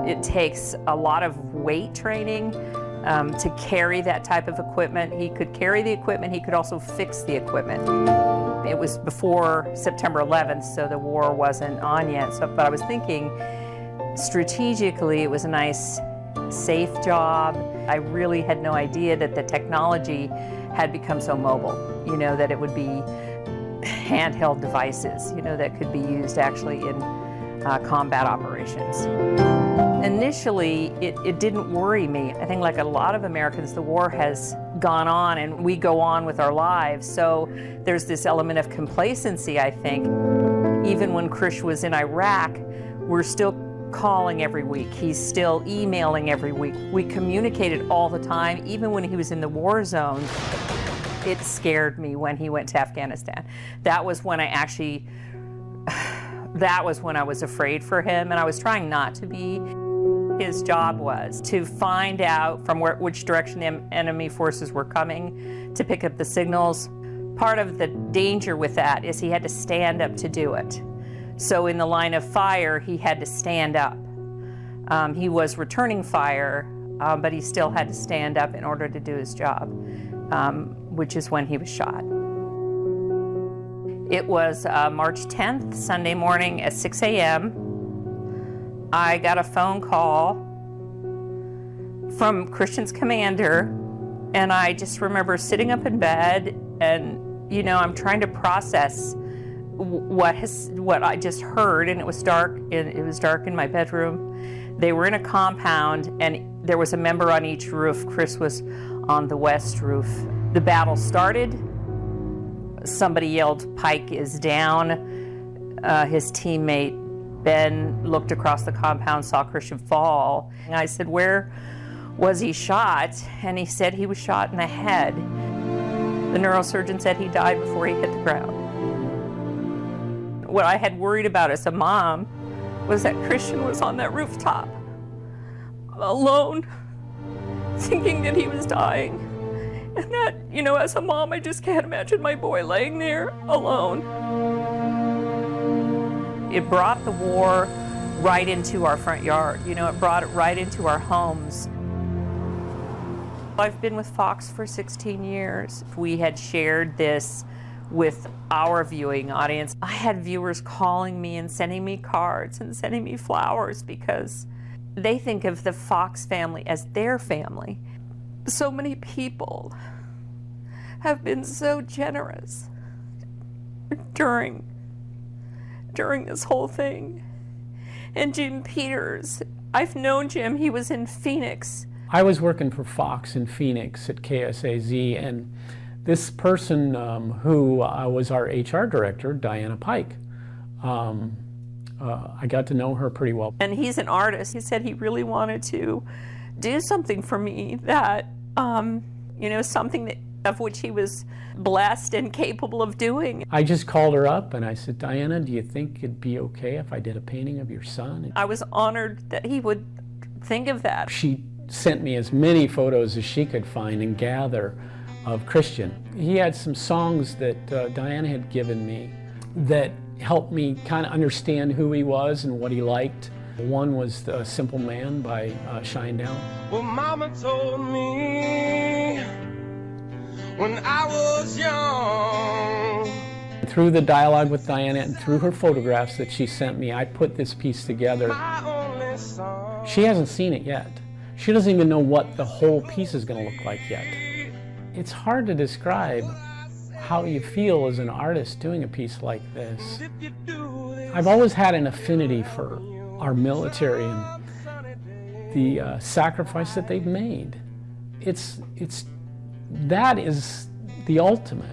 It takes a lot of weight training to carry that type of equipment. He could carry the equipment, he could also fix the equipment. It was before September 11th, so the war wasn't on yet. But I was thinking, strategically, it was a nice, safe job. I really had no idea that the technology had become so mobile, that it would be handheld devices, that could be used actually in combat operations. Initially, it didn't worry me. I think like a lot of Americans, the war has gone on and we go on with our lives. So there's this element of complacency, I think. Even when Krish was in Iraq, we're still calling every week. He's still emailing every week. We communicated all the time, even when he was in the war zone. It scared me when he went to Afghanistan. That was when that was when I was afraid for him, and I was trying not to be. His job was to find out from which direction the enemy forces were coming, to pick up the signals. Part of the danger with that is he had to stand up to do it. So in the line of fire, he had to stand up. He was returning fire, but he still had to stand up in order to do his job, which is when he was shot. It was March 10th, Sunday morning at 6 a.m. I got a phone call from Christian's commander, and I just remember sitting up in bed, and I'm trying to process what I just heard, and it was dark. It was dark in my bedroom. They were in a compound, and there was a member on each roof. Chris was on the west roof. The battle started. Somebody yelled, "Pike is down." His teammate Ben looked across the compound, saw Christian fall. And I said, "Where was he shot?" And he said he was shot in the head. The neurosurgeon said he died before he hit the ground. What I had worried about as a mom was that Christian was on that rooftop, alone, thinking that he was dying. And that, as a mom, I just can't imagine my boy laying there alone. It brought the war right into our front yard. It brought it right into our homes. I've been with Fox for 16 years. We had shared this with our viewing audience. I had viewers calling me and sending me cards and sending me flowers because they think of the Fox family as their family. So many people have been so generous during this whole thing. And Jim Peters, I've known Jim, he was in Phoenix. I was working for Fox in Phoenix at KSAZ, and this person who was our HR director, Diana Pike, I got to know her pretty well. And he's an artist. He said he really wanted to do something for me that, something that, of which he was blessed and capable of doing. I just called her up and I said, Diana, do you think it'd be okay if I did a painting of your son? I was honored that he would think of that. She sent me as many photos as she could find and gather of Christian. He had some songs that Diana had given me that helped me kind of understand who he was and what he liked. One was The Simple Man by Shinedown. Well, Mama told me when I was young. Through the dialogue with Diana and through her photographs that she sent me, I put this piece together. She hasn't seen it yet. She doesn't even know what the whole piece is going to look like yet. It's hard to describe how you feel as an artist doing a piece like this. I've always had an affinity for our military and the sacrifice that they've made. That is the ultimate.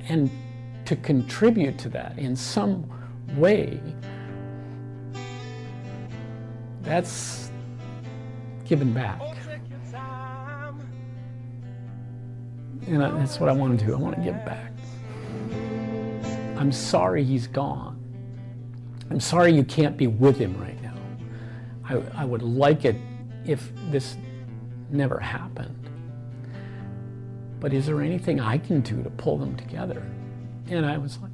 And to contribute to that in some way, that's giving back. And that's what I want to do. I want to give back. I'm sorry he's gone. I'm sorry you can't be with him right now. I would like it if this never happened. But is there anything I can do to pull them together? And I was like,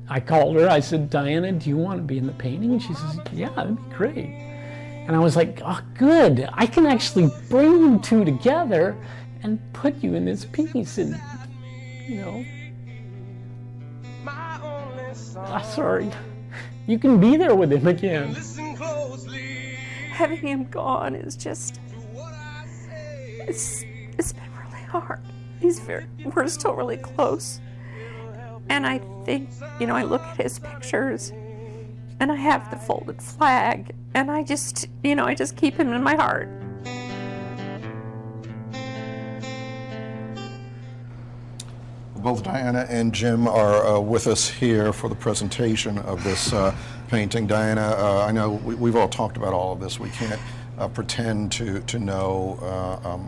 I called her, I said, Diana, do you want to be in the painting? And she says, yeah, that'd be great. And I was like, oh, good. I can actually bring you two together and put you in this piece. And, sorry, you can be there with him again. Having him gone is just, it's been really hard. We're still really close. And I think, I look at his pictures and I have the folded flag and I just keep him in my heart. Both Diana and Jim are with us here for the presentation of this painting. Diana, I know we've all talked about all of this. We can't pretend to know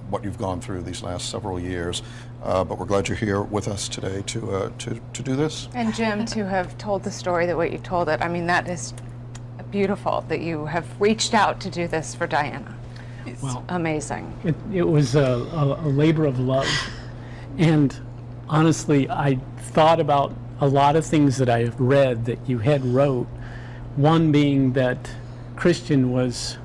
what you've gone through these last several years, but we're glad you're here with us today to do this. And Jim, to have told the story the way you told it, I mean, that is beautiful that you have reached out to do this for Diana. It's amazing. It was a labor of love, and honestly, I thought about a lot of things that I have read that you had wrote. One being that Christian was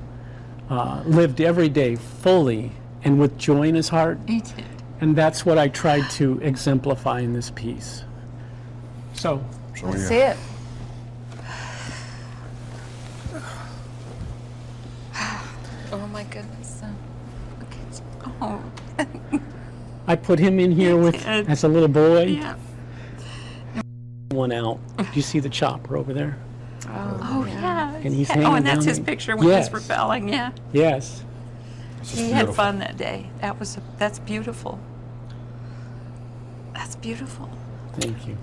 lived every day fully and with joy in his heart. He did. And that's what I tried to exemplify in this piece. So, let's see it. Oh my goodness. Okay. Oh. I put him in here as a little boy. Yeah. One out. Do you see the chopper over there? Oh yeah. And he's hanging and that's down his there. picture when he's rebelling. Yeah. Yes. He had fun that day. That's beautiful. That's beautiful. Thank you.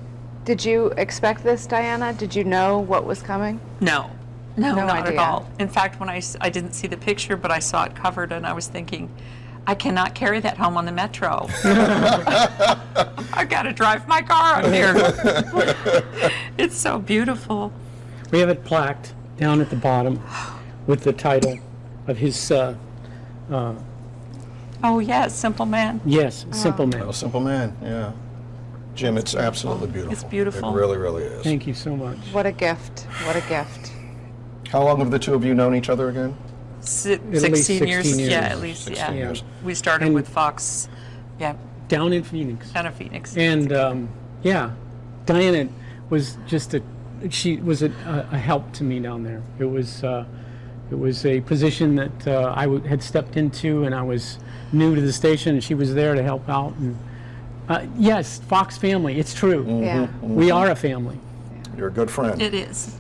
Did you expect this, Diana? Did you know what was coming? No, not idea. at all. In fact, when I didn't see the picture, but I saw it covered, and I was thinking, I cannot carry that home on the metro. I've got to drive my car up here. It's so beautiful. We have it plaqued down at the bottom with the title of his. Oh yes, Simple Man. Yes, Simple Man. Oh, Simple Man, yeah. Jim, it's absolutely beautiful. It's beautiful. It really, really is. Thank you so much. What a gift. What a gift. How long have the two of you known each other again? 16 years. Yeah, at least. 16 Yeah. years. We started with Fox. Yeah. Down in Phoenix. Down in Phoenix. And Diana was just she was a help to me down there. It was a position that I had stepped into, and I was new to the station, and she was there to help out. And Yes, Fox family. It's true. Yeah. We are a family. You're a good friend. It is.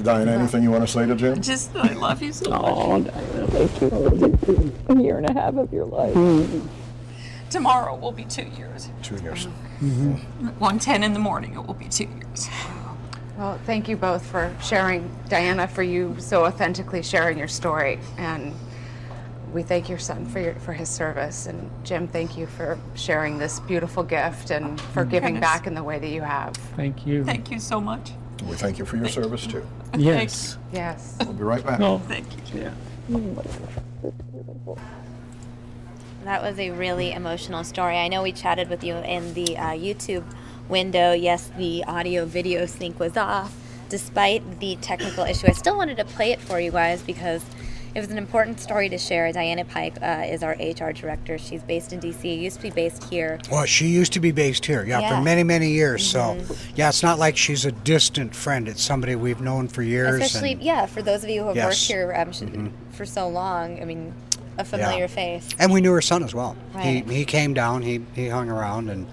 Diana, anything you want to say to Jim? Just, I love you so much. Oh, Diana, thank you. A year and a half of your life. Tomorrow will be 2 years. 2 years. 1:10 in the morning, it will be 2 years. Well, thank you both for sharing, Diana, for you so authentically sharing your story, and we thank your son for his service, and Jim, thank you for sharing this beautiful gift and for giving back in the way that you have. Thank you. Thank you so much. We thank you for your service, too. Yes. Yes. We'll be right back. No. Thank you. Yeah. That was a really emotional story. I know we chatted with you in the YouTube window. Yes, the audio-video sync was off. Despite the technical issue, I still wanted to play it for you guys because it was an important story to share. Diana Pike is our HR director. She's based in D.C., used to be based here. Well, she used to be based here, Yeah. for many, many years. So, yeah, it's not like she's a distant friend. It's somebody we've known for years. Especially, and, for those of you who have Yes. worked here for so long, I mean, a familiar face. And we knew her son as well. Right. He came down, he hung around, and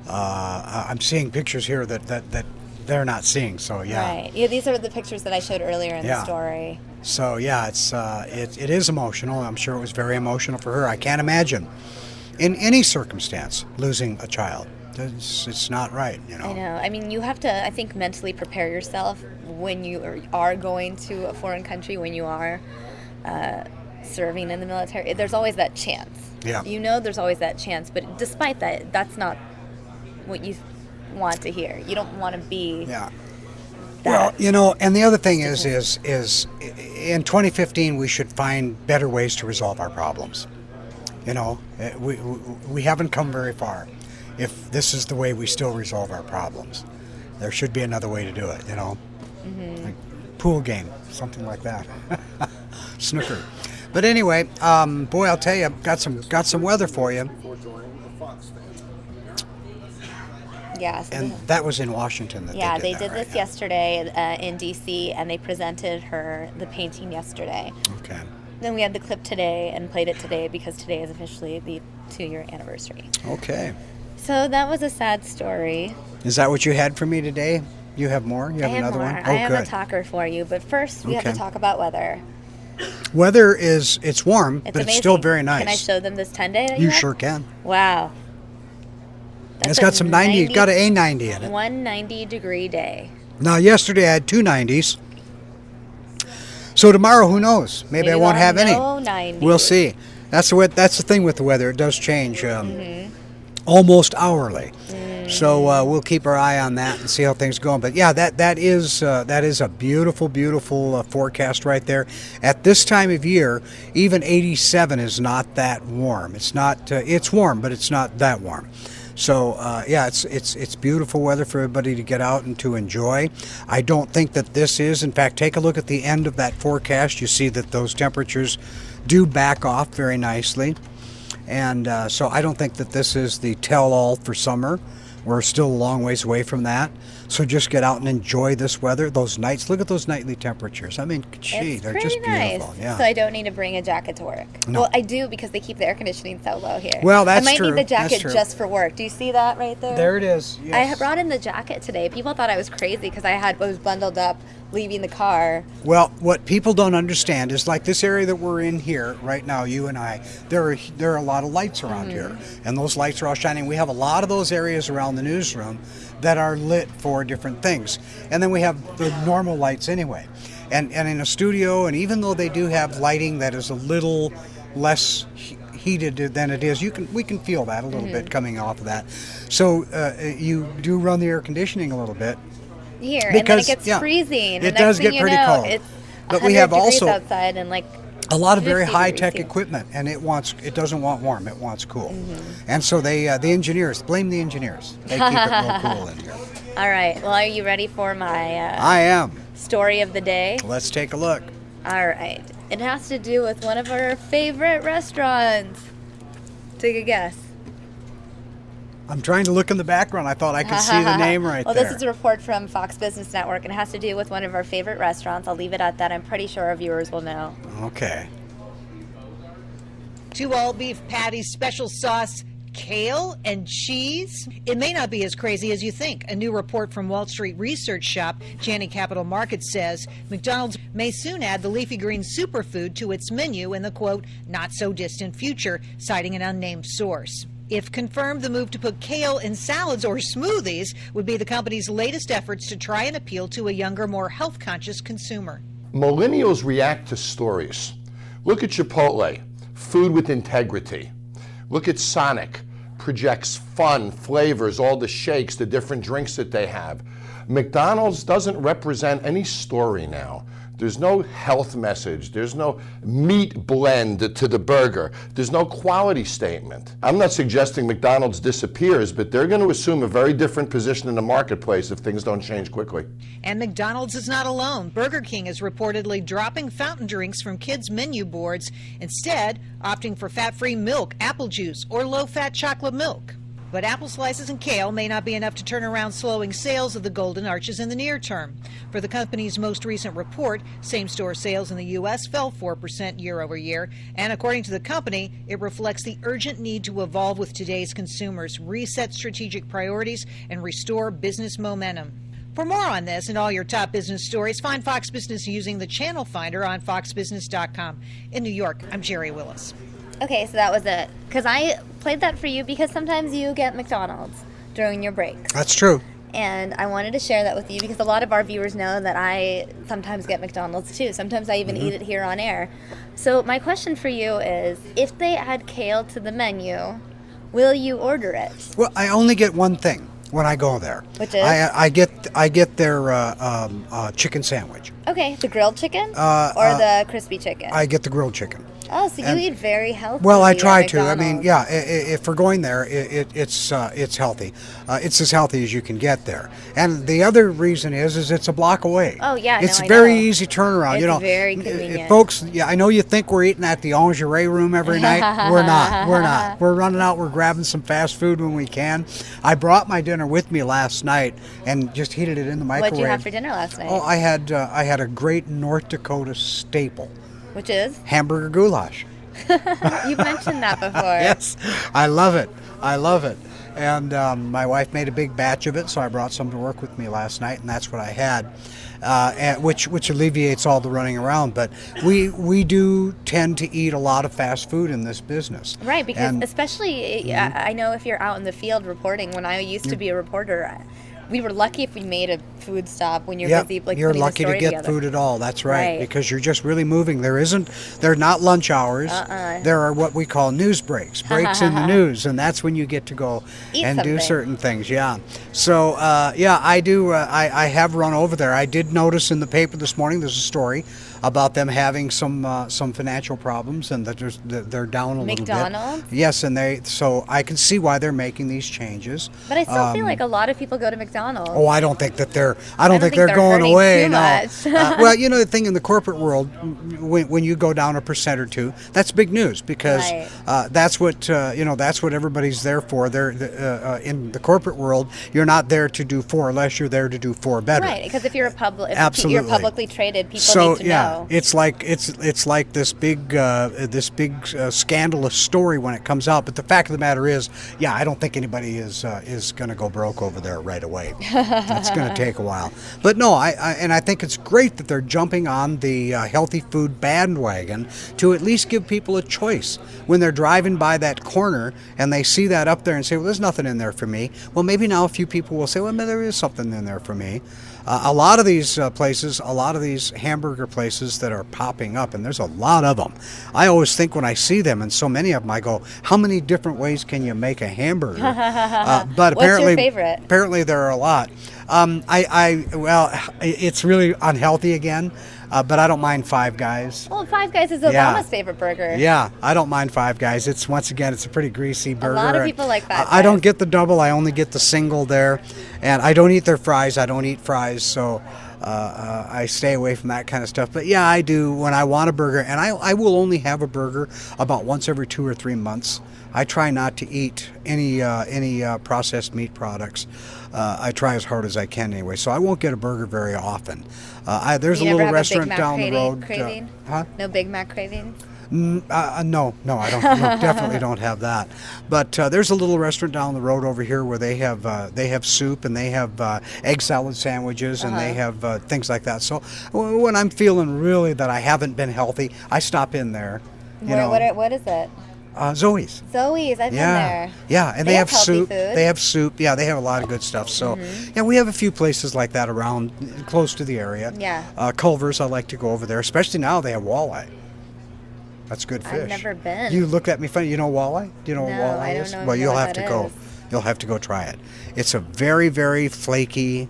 I'm seeing pictures here that they're not seeing, so yeah. Right. Yeah, these are the pictures that I showed earlier in the Yeah. story. So yeah, it is emotional. I'm sure it was very emotional for her. I can't imagine, in any circumstance, losing a child. It's not right, you know. I know. I mean, you have to, I think, mentally prepare yourself when you are going to a foreign country, when you are serving in the military. There's always that chance. Yeah. You know there's always that chance, but despite that, that's not what you want to hear. You don't want to be... Yeah. that. Well, you know, and the other thing is in 2015 we should find better ways to resolve our problems. You know, we haven't come very far if this is the way we still resolve our problems. There should be another way to do it, you know. Like pool game, something like that. Snooker. But anyway, boy, I'll tell you, got some weather for you. Yeah. So And that was in Washington that yeah, they they did did that, this right? yesterday in D.C., and they presented her the painting yesterday. Okay. Then we had the clip today and played it today because today is officially the 2-year anniversary. Okay. So that was a sad story. Is that what you had for me today? You have more? You have I have another more. one? I have good. a talker for you, but first we have to Okay. talk about weather. Weather it's warm, It's but amazing. it's still very nice. Can I show them this 10-day that You have? sure can. Wow. It's got some 90, it's got an A90 in it. 190-degree day. Now, yesterday I had 2 90s. So tomorrow, who knows? Maybe I Maybe won't we'll have have any. no 90s. We'll see. That's the thing with the weather. It does change almost hourly. So we'll keep our eye on that and see how things go. But yeah, that is a beautiful, beautiful forecast right there. At this time of year, even 87 is not that warm. It's not. It's warm, but it's not that warm. So yeah, it's beautiful weather for everybody to get out and to enjoy. I don't think that this is. In fact, take a look at the end of that forecast. You see that those temperatures do back off very nicely. And so I don't think that this is the tell-all for summer. We're still a long ways away from that. So just get out and enjoy this weather. Those nights, look at those nightly temperatures. I mean, gee, It's they're pretty just beautiful. nice. Yeah. So I don't need to bring a jacket to work. No. Well, I do because they keep the air conditioning so low here. Well, that's I might true. need the That's jacket true. just for work. Do you see that right there? There it is. I Yes. brought in the jacket today. People thought I was crazy because I was bundled up leaving the car. Well, what people don't understand is like this area that we're in here right now, you and I, there are a lot of lights around here, and those lights are all shining. We have a lot of those areas around the newsroom that are lit for different things. And then we have the normal lights anyway. And in a studio, and even though they do have lighting that is a little less heated than it is, we can feel that a little bit coming off of that. So you do run the air conditioning a little bit. Here, and then it Because, gets yeah, freezing. it The next does thing get you pretty know, cold. It's But we have 100 degrees also outside and like a lot of very 50 high-tech degrees. equipment, and it doesn't want warm. It wants cool. And so the engineers, blame the engineers. They keep it real cool in here. All right. Well, are you ready for my I am. story of the day? Let's take a look. All right. It has to do with one of our favorite restaurants. Take a guess. I'm trying to look in the background. I thought I could see the name right well, there. this is a report from Fox Business Network, and it has to do with one of our favorite restaurants. I'll leave it at that. I'm pretty sure our viewers will know. Okay. 2 all beef patties, special sauce, kale and cheese? It may not be as crazy as you think. A new report from Wall Street research shop Janney Capital Markets says McDonald's may soon add the leafy green superfood to its menu in the, quote, not so distant future, citing an unnamed source. If confirmed, the move to put kale in salads or smoothies would be the company's latest efforts to try and appeal to a younger, more health-conscious consumer. Millennials react to stories. Look at Chipotle, food with integrity. Look at Sonic, projects fun, flavors, all the shakes, the different drinks that they have. McDonald's doesn't represent any story now. There's no health message. There's no meat blend to the burger. There's no quality statement. I'm not suggesting McDonald's disappears, but they're going to assume a very different position in the marketplace if things don't change quickly. And McDonald's is not alone. Burger King is reportedly dropping fountain drinks from kids' menu boards, instead opting for fat-free milk, apple juice, or low-fat chocolate milk. But apple slices and kale may not be enough to turn around slowing sales of the Golden Arches in the near term. For the company's most recent report, same-store sales in the U.S. fell 4% year over year. And according to the company, it reflects the urgent need to evolve with today's consumers, reset strategic priorities, and restore business momentum. For more on this and all your top business stories, find Fox Business using the channel finder on foxbusiness.com. In New York, I'm Jerry Willis. Okay, so that was it. Because I played that for you because sometimes you get McDonald's during your breaks. That's true. And I wanted to share that with you because a lot of our viewers know that I sometimes get McDonald's too. Sometimes I even eat it here on air. So my question for you is, if they add kale to the menu, will you order it? Well, I only get one thing when I go there. Which is? I get their chicken sandwich. Okay, the grilled chicken or the crispy chicken? I get the grilled chicken. Oh, so you eat very healthy. Well, I try to. I mean, McDonald's. yeah, if we're going there, it's healthy. It's as healthy as you can get there. And the other reason is it's a block away. Oh, yeah, it's no, I very know. easy turnaround. It's you know, very convenient. Folks, yeah, I know you think we're eating at the lingerie room every night. We're not. We're not. We're running out. We're grabbing some fast food when we can. I brought my dinner with me last night and just heated it in the microwave. What'd you have for dinner last night? Oh, I had a great North Dakota staple. Which is? Hamburger goulash. You've mentioned that before. Yes, I love it. I love it. And my wife made a big batch of it, so I brought some to work with me last night, and that's what I had, which alleviates all the running around. But we do tend to eat a lot of fast food in this business. Right, because and, especially, I know if you're out in the field reporting, when I used to be a reporter, we were lucky if we made a food stop when you're busy, like you're putting the lucky to story get together. food at all. That's right, because you're just really moving. They're not lunch hours. There are what we call news breaks in the news, and that's when you get to go Eat and something. do certain things. Yeah. So I do. I have run over there. I did notice in the paper this morning there's a story about them having some financial problems and that they're down a little bit. McDonald's? Yes, and so I can see why they're making these changes. But I still feel like a lot of people go to McDonald's. Oh, I don't think that they're. I don't think they're going hurting away. too No. much. Well, you know the thing in the corporate world, when you go down 1% or 2%, that's big news because Right. that's what that's what everybody's there for. They're in the corporate world. You're not there to do 4 less. You're there to do 4 better. Right, because if you're Absolutely. you're publicly traded, people So need to know. it's like this big scandalous story when it comes out. But the fact of the matter is, I don't think anybody is going to go broke over there right away. It's going to take a while. But no, I think it's great that they're jumping on the healthy food bandwagon to at least give people a choice when they're driving by that corner and they see that up there and say, well, there's nothing in there for me. Well, maybe now a few people will say, well, there is something in there for me. A lot of these places, a lot of these hamburger places that are popping up, and there's a lot of them. I always think when I see them, and so many of them, I go, how many different ways can you make a hamburger? But What's your favorite? Apparently there are a lot. It's really unhealthy again, but I don't mind Five Guys. Well, Five Guys is Obama's favorite burger. Yeah, I don't mind Five Guys. It's a pretty greasy burger. A lot of people like Five Guys. I don't get the double. I only get the single there, and I don't eat their fries. I don't eat fries, so I stay away from that kind of stuff. But yeah, I do when I want a burger, and I will only have a burger about once every 2 or 3 months. I try not to eat any processed meat products. I try as hard as I can anyway, so I won't get a burger very often. There's You a never little have restaurant a Big Mac down the road. Craving? Huh? No Big Mac craving? No, I don't. No, definitely don't have that. But there's a little restaurant down the road over here where they have soup and they have egg salad sandwiches and they have things like that. So when I'm feeling really that I haven't been healthy, I stop in there. What is it? Zoe's. Zoe's, I've been there. Yeah, and They they have have healthy soup. food. They have soup. Yeah, they have a lot of good stuff. So, yeah, we have a few places like that around, close to the area. Yeah. Culver's, I like to go over there, especially now they have walleye. That's good fish. I've never been. You look at me funny. You know walleye? Do you know what No, walleye I don't is? know Well, you'll what have to that go. is. You'll have to go try it. It's a very, very flaky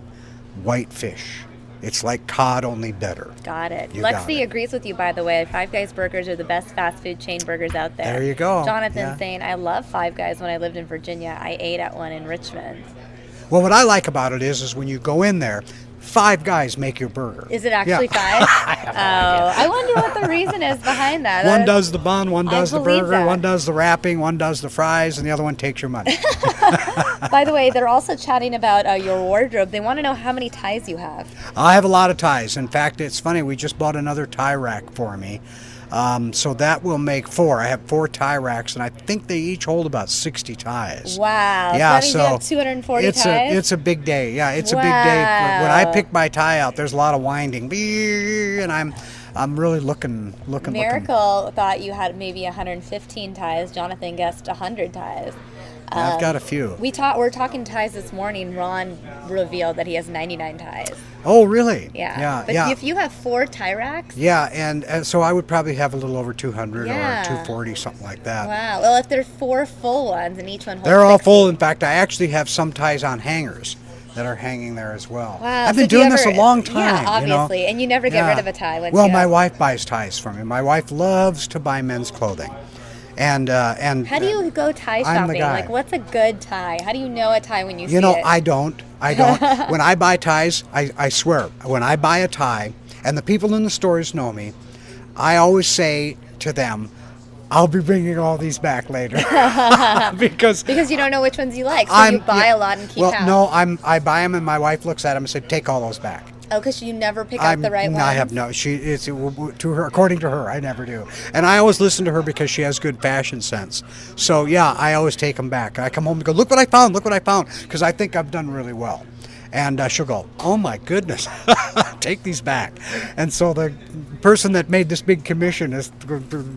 white fish. It's like cod, only better. Got it. You got Lexi it. agrees with you, by the way. Five Guys burgers are the best fast food chain burgers out there. There you go. Jonathan's Yeah. saying, I love Five Guys. When I lived in Virginia, I ate at one in Richmond. Well, what I like about it is when you go in there, 5 guys make your burger. Is it actually Yeah. 5? I wonder what the reason is behind that. One does the bun, one does the believe burger, that. one does the wrapping, one does the fries, and the other one takes your money. By the way, they're also chatting about your wardrobe. They want to know how many ties you have. I have a lot of ties. In fact, it's funny, we just bought another tie rack for me. So that will make 4. I have 4 tie racks, and I think they each hold about 60 ties. Wow. Yeah, so that means you have 240 it's ties? it's a big day. Yeah, it's a big day. When I pick my tie out, there's a lot of winding, and I'm really looking. Miracle thought you had maybe 115 ties. Jonathan guessed 100 ties. I've got a few. We're talking ties this morning. Ron revealed that he has 99 ties. Oh, really? Yeah. But if you have 4 tie racks. Yeah, and so I would probably have a little over 200 Yeah. or 240, something like that. Wow. Well, if there's 4 full ones and each one holds They're all 60. full. In fact, I actually have some ties on hangers that are hanging there as well. Wow. I've So been do you doing this a ever- long time. Yeah, obviously. You know? And you never get Yeah. rid of a tie. Well, my wife buys ties for me. My wife loves to buy men's clothing. And How do you go tie I'm the shopping? guy. Like, what's a good tie? How do you know a tie when you see You know, it? I don't. When I buy ties, I swear, when I buy a tie, and the people in the stores know me, I always say to them, I'll be bringing all these back later. because you don't know which ones you like, so you buy a lot and keep half. No, I buy them, and my wife looks at them and says, take all those back. Oh, because you never pick out the right ones? I have no. To her, according to her, I never do. And I always listen to her because she has good fashion sense. So yeah, I always take them back. I come home and go, look what I found, because I think I've done really well. And she'll go, oh my goodness, take these back. And so the person that made this big commission is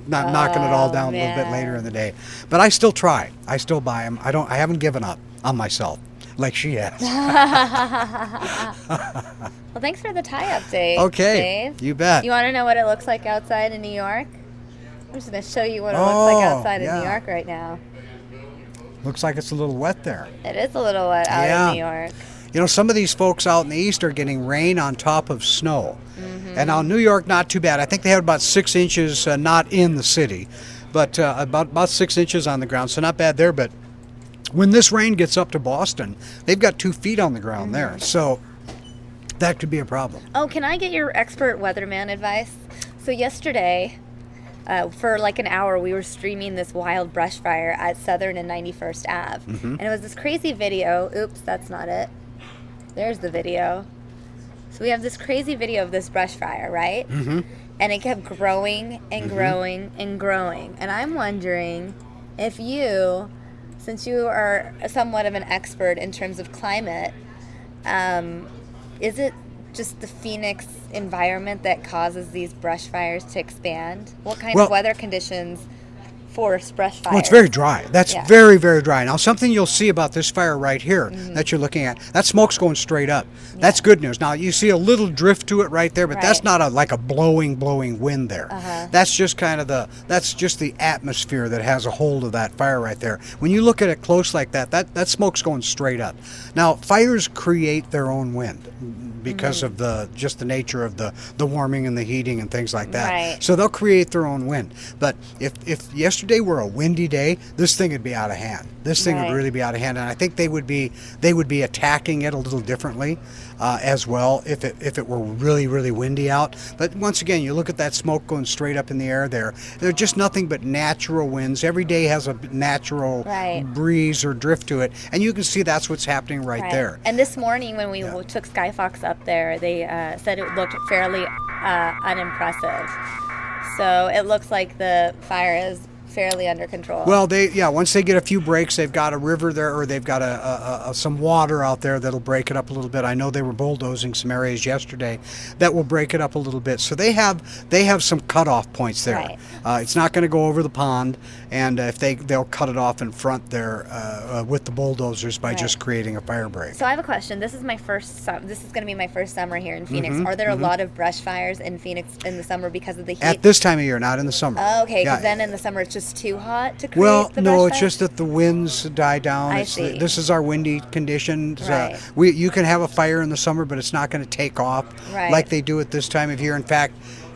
not knocking it all down a little bit later in the day. But I still try. I still buy them. I haven't given up on myself like she has. Well, thanks for the tie update. Okay, Dave. you bet. You want to know what it looks like outside in New York? I'm just going to show you what it looks like outside in New York right now. Looks like it's a little wet there. It is a little wet out in New York. You know, some of these folks out in the east are getting rain on top of snow. And now New York, not too bad. I think they had about 6 inches, not in the city, but about 6 inches on the ground, so not bad there. But when this rain gets up to Boston, they've got 2 feet on the ground there. So that could be a problem. Oh, can I get your expert weatherman advice? So yesterday, for like an hour, we were streaming this wild brush fire at Southern and 91st Ave. And it was this crazy video. Oops, that's not it. There's the video. So we have this crazy video of this brush fire, right? And it kept growing and growing and growing. And I'm wondering if you, since you are somewhat of an expert in terms of climate, is it just the Phoenix environment that causes these brush fires to expand? What kind of weather conditions force brush fires? Well, it's very dry. That's very, very dry. Now, something you'll see about this fire right here that you're looking at, that smoke's going straight up. That's good news. Now, you see a little drift to it right there, but that's not like a blowing wind there. That's just kind of that's just the atmosphere that has a hold of that fire right there. When you look at it close like that smoke's going straight up. Now, fires create their own wind because of just the nature of the warming and the heating and things like that. Right. So they'll create their own wind. But if yesterday were a windy day, this thing would be out of hand. This thing would really be out of hand, and I think they would be attacking it a little differently as well if it were really, really windy out. But once again, you look at that smoke going straight up in the air there. They're just nothing but natural winds. Every day has a natural breeze or drift to it, and you can see that's what's happening right there. And this morning when we took Skyfox up there, they said it looked fairly unimpressive. So it looks like the fire is fairly under control. Well, once they get a few breaks, they've got a river there, or they've got some water out there that'll break it up a little bit. I know they were bulldozing some areas yesterday that will break it up a little bit. So they have some cutoff points there. Right. It's not going to go over the pond, and if they'll cut it off in front there with the bulldozers by just creating a fire break. So I have a question. This is my first. This is going to be my first summer here in Phoenix. Are there a lot of brush fires in Phoenix in the summer because of the heat? At this time of year, not in the summer. Oh, okay, because then in the summer it's just too hot to create the brush it's fire? just that the winds die down. I see. This is our windy conditions. Right. You can have a fire in the summer, but it's not going to take off like they do at this time of year. In fact,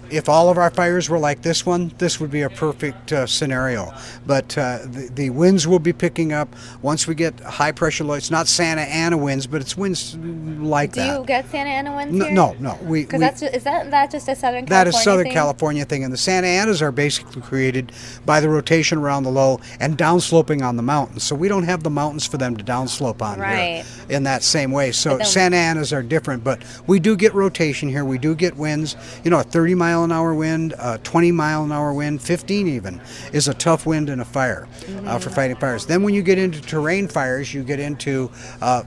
if all of our fires were like this one, this would be a perfect scenario. But the winds will be picking up once we get high pressure low. It's not Santa Ana winds, but it's winds like that. Do you get Santa Ana winds here? No. Because is that just a Southern California That is Southern thing? California thing, and the Santa Anas are basically created by the rotation around the low and downsloping on the mountains. So we don't have the mountains for them to downslope on here in that same way. So Santa Anas are different, but we do get rotation here. We do get winds. A 30-mile-an-hour wind, 20-mile-an-hour wind, 15 even, is a tough wind in a fire for fighting fires. Then when you get into terrain fires, you get into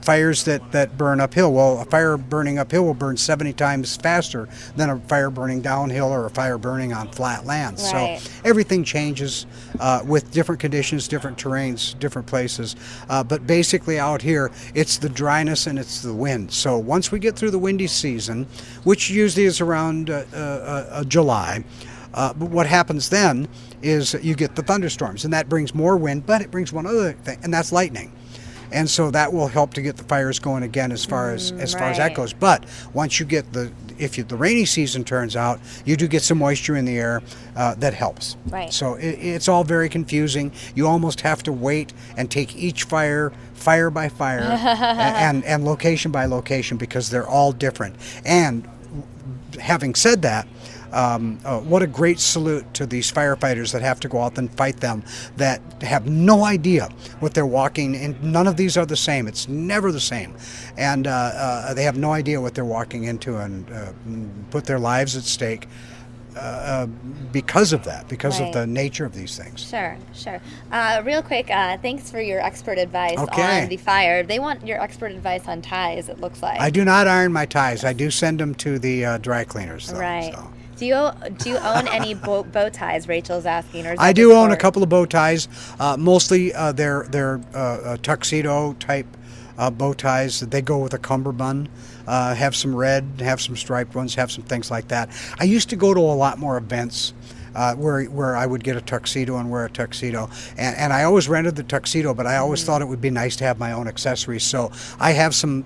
fires that burn uphill. Well, a fire burning uphill will burn 70 times faster than a fire burning downhill or a fire burning on flat land. Right. So everything changes with different conditions, different terrains, different places. But basically out here, it's the dryness and it's the wind. So once we get through the windy season, which usually is around July, but what happens then is you get the thunderstorms, and that brings more wind, but it brings one other thing, and that's lightning. And so that will help to get the fires going again as far as that goes. But once you get the rainy season turns out, you do get some moisture in the air that helps. Right. So it's all very confusing. You almost have to wait and take each fire by fire and location by location, because they're all different. And having said that, what a great salute to these firefighters that have to go out and fight them, that have no idea what they're walking in. None of these are the same. It's never the same. And they have no idea what they're walking into, and put their lives at stake because of that, because of the nature of these things. Sure. Real quick, thanks for your expert advice on the fire. They want your expert advice on ties, it looks like. I do not iron my ties. I do send them to the dry cleaners, though. Right. So. Do you own any bow ties? Rachel's asking. Or is I that do just own for- a couple of bow ties. Mostly they're tuxedo type bow ties. They go with a cummerbund. Have some red, have some striped ones, have some things like that. I used to go to a lot more events where I would get a tuxedo and wear a tuxedo. And I always rented the tuxedo, but I always thought it would be nice to have my own accessories. So I have some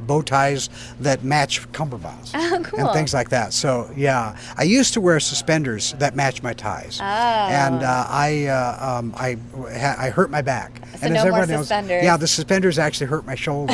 bow ties that match cummerbunds and things like that. So yeah, I used to wear suspenders that match my ties. Oh. And I hurt my back. So and no as more everybody knows, suspenders. yeah, the suspenders actually hurt my shoulder,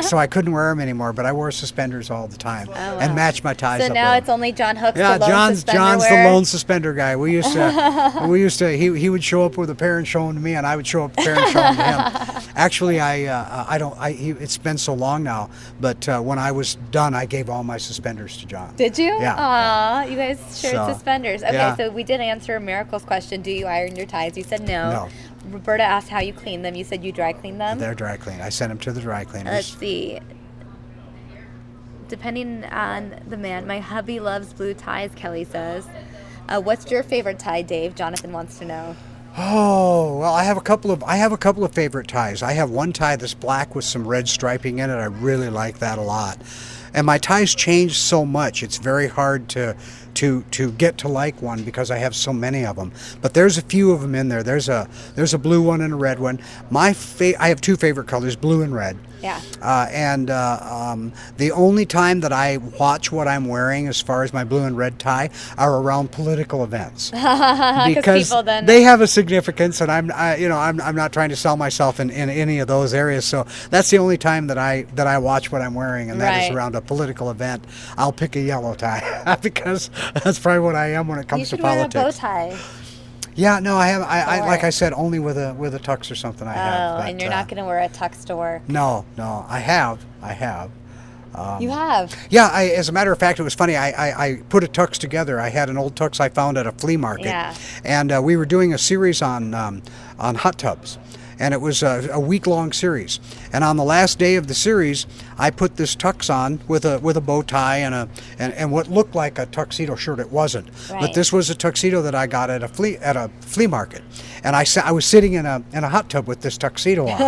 so I couldn't wear them anymore. But I wore suspenders all the time and matched my ties. So up now with it's only John Hooks, yeah, the lone suspender John's wearer? the lone suspender guy. We used to he would show up with a pair and show them to me, and I would show up with a pair and show them to him. Actually, it's been so long now, but when I was done, I gave all my suspenders to John. Did you? Yeah. Aw, you guys shared So, suspenders. Okay, yeah. so we did answer Miracle's question. Do you iron your ties? You said no. No. Roberta asked how you clean them. You said you dry clean them. They're dry clean. I sent them to the dry cleaners. Let's see. Depending on the man, my hubby loves blue ties, Kelly says. What's your favorite tie, Dave? Jonathan wants to know. Oh, well, I have a couple of favorite ties. I have one tie that's black with some red striping in it. I really like that a lot. And my ties change so much. It's very hard to get to like one because I have so many of them. But there's a few of them in there. There's a blue one and a red one. I have two favorite colors, blue and red. Yeah. The only time that I watch what I'm wearing as far as my blue and red tie are around political events because people then... they have a significance, and I'm not trying to sell myself in any of those areas. So that's the only time that I watch what I'm wearing, and that is around a political event. I'll pick a yellow tie because that's probably what I am when it comes to politics. You should wear a bow tie. Yeah, no, I have. I like I said, only with a tux or something. I have. Oh, and you're not going to wear a tux to work. No, I have. You have? Yeah, as a matter of fact, it was funny. I put a tux together. I had an old tux I found at a flea market. Yeah. And we were doing a series on hot tubs. And it was a week-long series. And on the last day of the series, I put this tux on with a bow tie and what looked like a tuxedo shirt. It wasn't, Right. but this was a tuxedo that I got at a flea market. And I was sitting in a hot tub with this tuxedo on.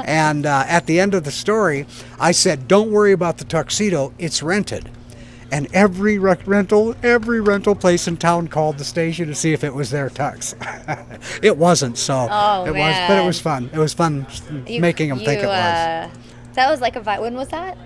And at the end of the story, I said, "Don't worry about the tuxedo; it's rented." And every rental place in town called the station to see if it was their tux. It wasn't, so Oh, it man. was, but it was fun. It was fun making them think it was. That was like when was that?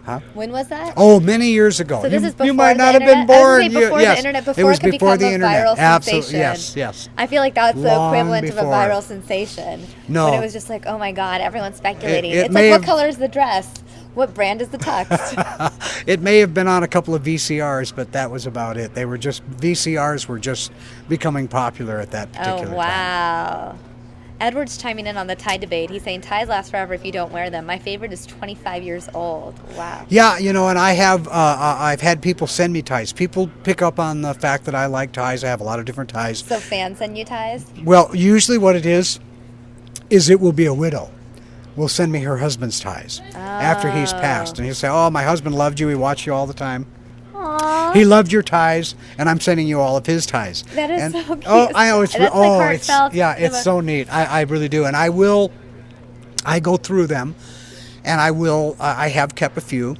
Huh? When was that? Oh, many years ago. So this is before you might the not have internet? been I was born. gonna say before the yes, internet, before it was it could before the become a internet. viral Absolutely, sensation. yes. I feel like that's the Long equivalent of a before. viral sensation. No. When it was just like, oh my God, everyone's speculating. It It's may like, have- what color is the dress? What brand is the tux? It may have been on a couple of VCRs, but that was about it. VCRs were just becoming popular at that particular Oh, time. wow. Edward's chiming in on the tie debate. He's saying ties last forever if you don't wear them. My favorite is 25 years old. Wow. Yeah, and I've had people send me ties. People pick up on the fact that I like ties. I have a lot of different ties. So fans send you ties? Well, usually what it is it will be a widow will send me her husband's ties after he's passed. And he'll say, "Oh, my husband loved you. He watched you all the time. Aww. He loved your ties, and I'm sending you all of his ties." That is And- so cute. Oh, I know. It's, That's like heartfelt. it's so neat. I really do. And I go through them, and I have kept a few.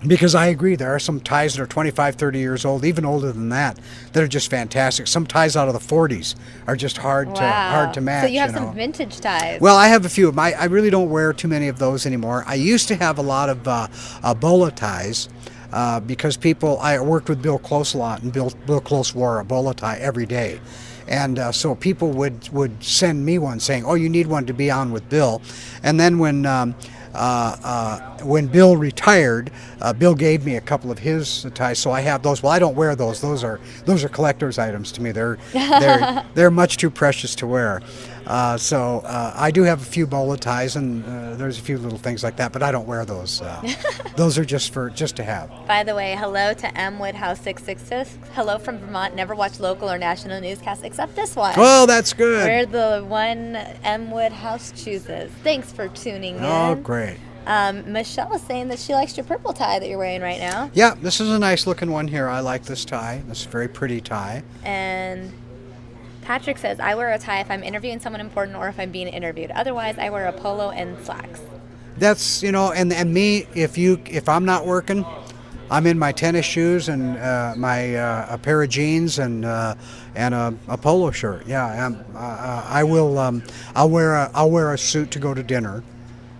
Because I agree, there are some ties that are 25, 30 years old, even older than that are just fantastic. Some ties out of the 40s are just hard to match. So you have some vintage ties. Well, I have a few of them. I really don't wear too many of those anymore. I used to have a lot of bolo ties because I worked with Bill Close a lot, and Bill Close wore a bolo tie every day. And so people would send me one saying, "Oh, you need one to be on with Bill." And then when Bill retired, Bill gave me a couple of his ties, so I have those. Well, I don't wear those. Those are collector's items to me. They're much too precious to wear. So I do have a few bolo ties, and there's a few little things like that, but I don't wear those. Those are just to have. By the way, hello to M. Woodhouse 666. Hello from Vermont. Never watch local or national newscasts except this one. Oh, that's good. We're the one M. Woodhouse chooses. Thanks for tuning in. Oh, great. Michelle is saying that she likes your purple tie that you're wearing right now. Yeah, this is a nice looking one here. I like this tie. This is a very pretty tie. And Patrick says, I wear a tie if I'm interviewing someone important or if I'm being interviewed. Otherwise, I wear a polo and slacks. That's, and me, if I'm not working, I'm in my tennis shoes and a pair of jeans and a polo shirt. Yeah, I'll wear a suit to go to dinner.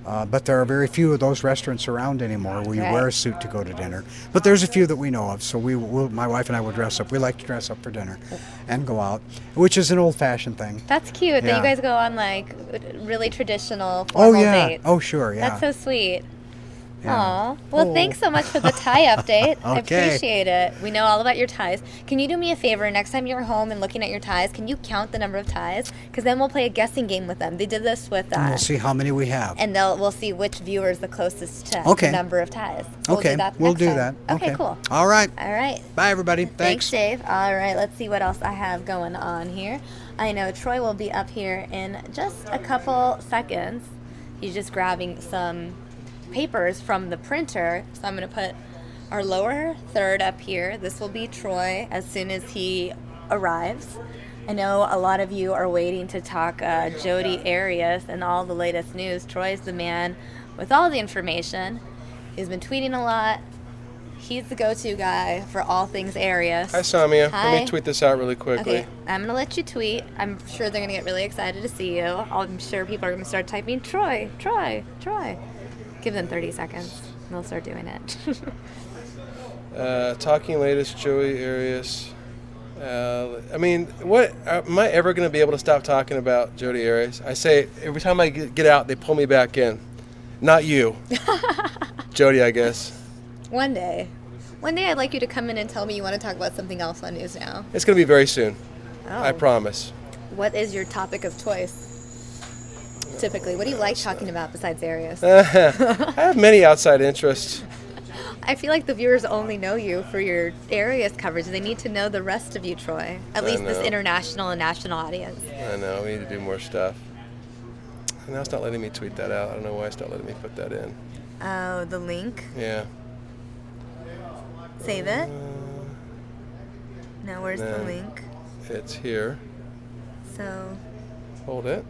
But there are very few of those restaurants around anymore where you wear a suit to go to dinner. But there's a few that we know of, so my wife and I will dress up. We like to dress up for dinner and go out, which is an old-fashioned thing. That's cute that Yeah. you guys go on like really traditional formal dates. Oh, sure, yeah. That's so sweet. Yeah. Aw. Well, thanks so much for the tie update. I Okay. appreciate it. We know all about your ties. Can you do me a favor? Next time you're home and looking at your ties, can you count the number of ties? Because then we'll play a guessing game with them. They did this with And we'll see how many we have. and we'll see which viewer is the closest to Okay. the number of ties. Okay, we'll do next time. that. Okay, cool. All right. All right. Bye, everybody. Thanks, Dave. All right, let's see what else I have going on here. I know Troy will be up here in just a couple seconds. He's just grabbing some papers from the printer. So I'm going to put our lower third up here. This will be Troy as soon as he arrives. I know a lot of you are waiting to talk Jody Arias and all the latest news. Troy's the man with all the information. He's been tweeting a lot. He's the go-to guy for all things Arias. Hi, Samia. Hi. Let me tweet this out really quickly. Okay, I'm going to let you tweet. I'm sure they're going to get really excited to see you. I'm sure people are going to start typing, Troy, Troy, Troy. Give them 30 seconds, and they'll start doing it. Talking latest, Joey Arias. What am I ever going to be able to stop talking about Jody Arias? I say every time I get out, they pull me back in. Not you, Jody, I guess. One day I'd like you to come in and tell me you want to talk about something else on News Now. It's going to be very soon. Oh. I promise. What is your topic of choice? Typically, what do you like talking about besides Arias? I have many outside interests. I feel like the viewers only know you for your Arias coverage. They need to know the rest of you, Troy. At least this international and national audience. I know. We need to do more stuff. And now it's not letting me tweet that out. I don't know why it's not letting me put that in. Oh, the link? Yeah. Save it? No, where's the link? It's here. So... Hold it.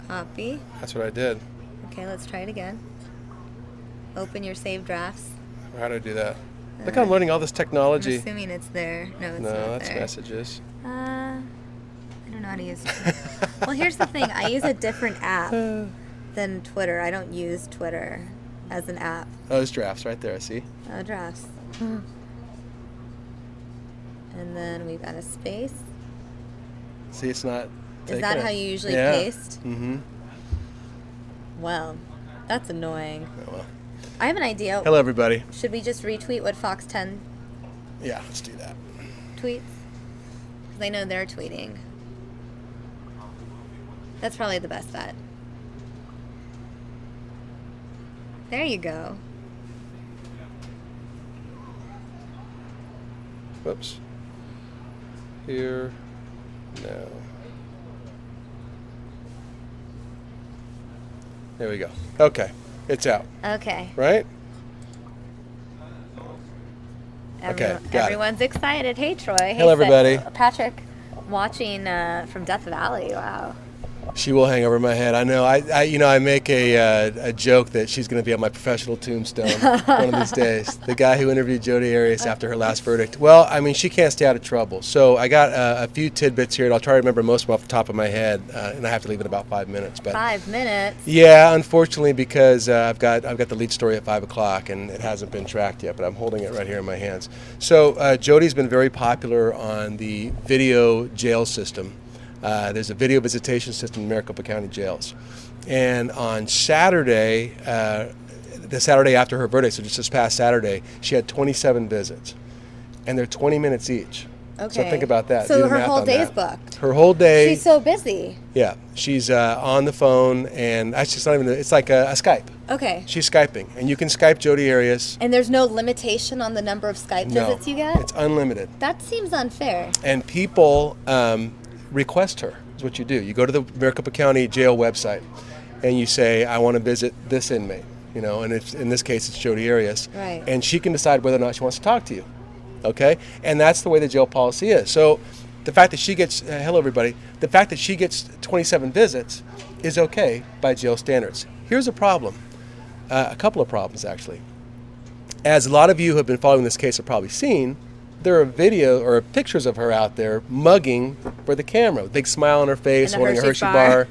Copy. That's what I did. Okay, let's try it again. Open your saved drafts. How do I do that? Look, I'm learning all this technology. I'm assuming it's there. No, it's not that's there. messages. I don't know how to use it. Well, here's the thing. I use a different app than Twitter. I don't use Twitter as an app. Oh, there's drafts right there, see? Oh, drafts. And then we've got a space. See, it's not Is that how you usually paste? Mm-hmm. Well, that's annoying. Oh, well. I have an idea. Hello, everybody. Should we just retweet what Fox 10 Yeah, let's do that. tweets? Because I know they're tweeting. That's probably the best bet. There you go. Whoops. Here. No. There we go. Okay. It's out. Okay. Right? Okay, got it. Everyone's excited. Hey, Troy. Hey, Hello, everybody. Patrick, watching from Death Valley. Wow. She will hang over my head. I know. I make a joke that she's going to be on my professional tombstone one of these days. The guy who interviewed Jodi Arias after her last verdict. Well, I mean, she can't stay out of trouble. So I got a few tidbits here, and I'll try to remember most of them off the top of my head, and I have to leave in about 5 minutes. But 5 minutes. yeah, unfortunately, because I've got the lead story at 5 o'clock, and it hasn't been tracked yet. But I'm holding it right here in my hands. So Jodi's been very popular on the video jail system. There's a video visitation system in Maricopa County jails. And on Saturday, the Saturday after her verdict, so just this past Saturday, she had 27 visits. And they're 20 minutes each. Okay. So think about that. So her whole day's booked. Her whole day. She's so busy. Yeah. She's on the phone, and actually it's not even, it's like a Skype. Okay. She's Skyping. And you can Skype Jodi Arias. And there's no limitation on the number of Skype visits you get? It's unlimited. That seems unfair. And people request her, is what you do. You go to the Maricopa County Jail website and you say, I want to visit this inmate, and it's, in this case it's Jodi Arias. Right. And she can decide whether or not she wants to talk to you. Okay? And that's the way the jail policy is. So the fact that she gets, hello everybody, the fact that she gets 27 visits is okay by jail standards. Here's a problem, a couple of problems actually. As a lot of you who have been following this case have probably seen, there are video or pictures of her out there mugging for the camera, with a big smile on her face, holding a Hershey bar.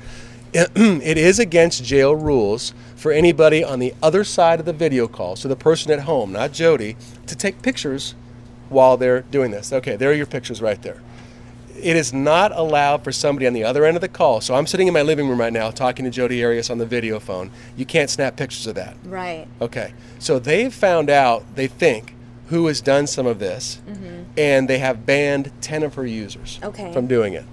It is against jail rules for anybody on the other side of the video call, so the person at home, not Jodi, to take pictures while they're doing this. Okay, there are your pictures right there. It is not allowed for somebody on the other end of the call. So I'm sitting in my living room right now talking to Jodi Arias on the video phone. You can't snap pictures of that. Right. Okay, so they've found out, they think, who has done some of this, and they have banned 10 of her users from doing it.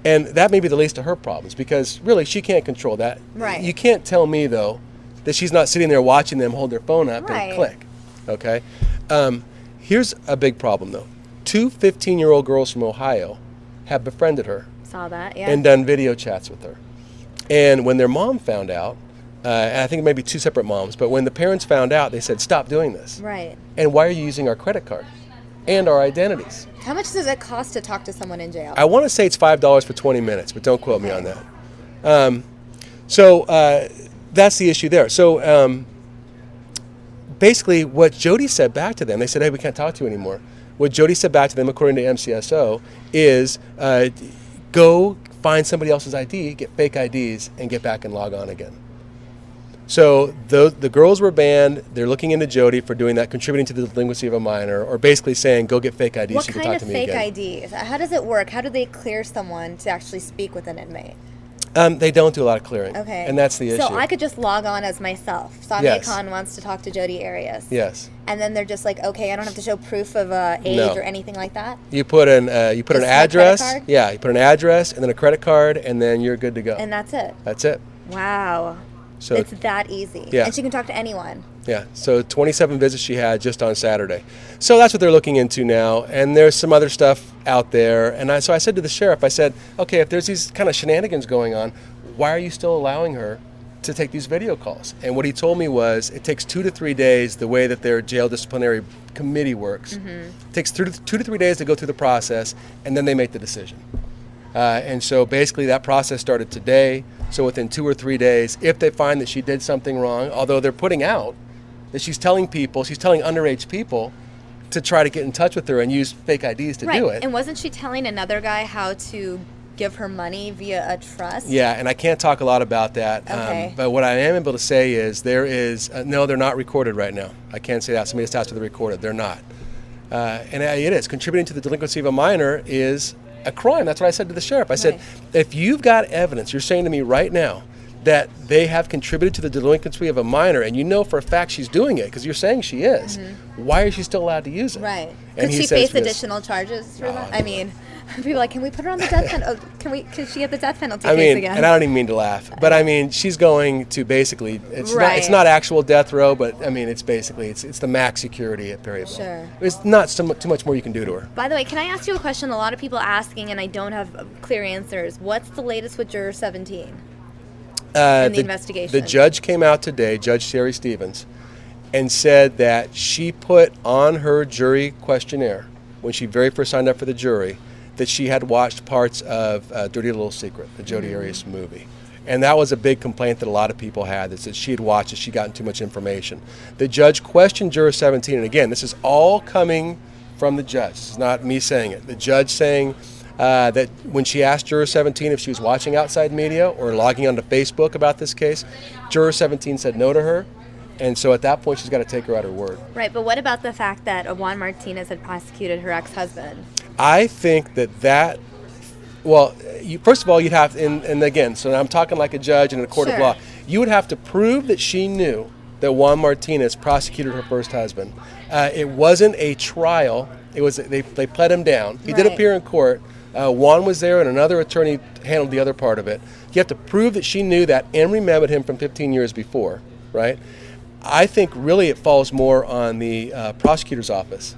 And that may be the least of her problems, because really she can't control that. Right. You can't tell me, though, that she's not sitting there watching them hold their phone up and click. Okay? Here's a big problem, though. 2 15-year-old girls from Ohio have befriended her. Saw that, yeah. And done video chats with her. And when their mom found out, and I think maybe 2 separate moms, but when the parents found out, they said, stop doing this. Right. And why are you using our credit card and our identities? How much does it cost to talk to someone in jail? I want to say it's $5 for 20 minutes, but don't quote me on that. So that's the issue there. So basically what Jodi said back to them, they said, hey, we can't talk to you anymore. What Jodi said back to them, according to MCSO, is go find somebody else's ID, get fake IDs, and get back and log on again. So the girls were banned. They're looking into Jodi for doing that, contributing to the delinquency of a minor, or basically saying, go get fake IDs so you can talk to me again. What kind of fake IDs? How does it work? How do they clear someone to actually speak with an inmate? They don't do a lot of clearing. Okay. And that's the issue. So I could just log on as myself. Samia Khan wants to talk to Jodi Arias. Yes. And then they're just like, okay, I don't have to show proof of age or anything like that? You put an address. Credit card? Yeah, you put an address and then a credit card, and then you're good to go. And that's it? That's it. Wow. So it's that easy. Yeah. And she can talk to anyone. Yeah, so 27 visits she had just on Saturday. So that's what they're looking into now, and there's some other stuff out there. And so I said to the sheriff, I said, okay, if there's these kind of shenanigans going on, why are you still allowing her to take these video calls? And what he told me was it takes 2 to 3 days, the way that their jail disciplinary committee works. It takes 2 to 3 days to go through the process, and then they make the decision. And so basically that process started today. So within 2 or 3 days, if they find that she did something wrong, although they're putting out that she's telling underage people to try to get in touch with her and use fake IDs to do it. And wasn't she telling another guy how to give her money via a trust? Yeah, and I can't talk a lot about that. Okay. But what I am able to say is no, they're not recorded right now. I can't say that. Somebody just asked if they're recorded. They're not. And it is. Contributing to the delinquency of a minor is a crime. That's what I said to the sheriff. I said, if you've got evidence, you're saying to me right now that they have contributed to the delinquency of a minor, and you know for a fact she's doing it because you're saying she is, why is she still allowed to use it? Right. And Could he she says face this. additional charges for that? I mean, people are like, can we put her on the death penalty? Could she get the death penalty I case mean, again? and I don't even mean to laugh, but I mean, she's going to basically, it's Right. not actual death row, but I mean, it's basically, it's the max security at Perryville. Sure. There's not too much more you can do to her. By the way, can I ask you a question? A lot of people asking, and I don't have clear answers. What's the latest with Juror 17? In the investigation. The judge came out today, Judge Sherry Stevens, and said that she put on her jury questionnaire, when she very first signed up for the jury, that she had watched parts of Dirty Little Secret, the Jodi Arias movie. And that was a big complaint that a lot of people had, that she had watched it, she'd gotten too much information. The judge questioned Juror 17, and again, this is all coming from the judge. It's not me saying it. The judge saying that when she asked Juror 17 if she was watching outside media or logging onto Facebook about this case, Juror 17 said no to her. And so at that point, she's got to take her at her word. Right, but what about the fact that Juan Martinez had prosecuted her ex-husband? I think first of all, you'd have, and again, so I'm talking like a judge in a court of law, you would have to prove that she knew that Juan Martinez prosecuted her first husband. It wasn't a trial. It was they pled him down. He did appear in court. Juan was there, and another attorney handled the other part of it. You have to prove that she knew that and remembered him from 15 years before, right? I think really it falls more on the prosecutor's office,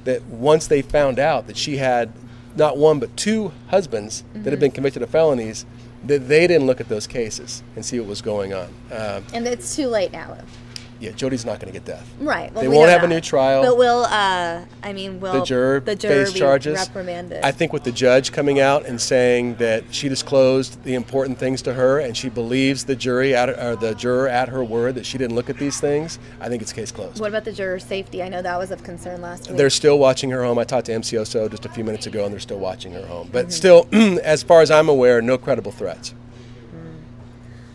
that once they found out that she had not one but 2 husbands that had been convicted of felonies, that they didn't look at those cases and see what was going on. And it's too late now. Yeah, Jody's not going to get death. Right. Well, they we won't know have a that. new trial. But will the juror face be charges? reprimanded? I think with the judge coming out and saying that she disclosed the important things to her and she believes the juror at her word that she didn't look at these things, I think it's case closed. What about the juror's safety? I know that was of concern last week. They're still watching her home. I talked to MCOSO just a few minutes ago, and they're still watching her home. But still, as far as I'm aware, no credible threats.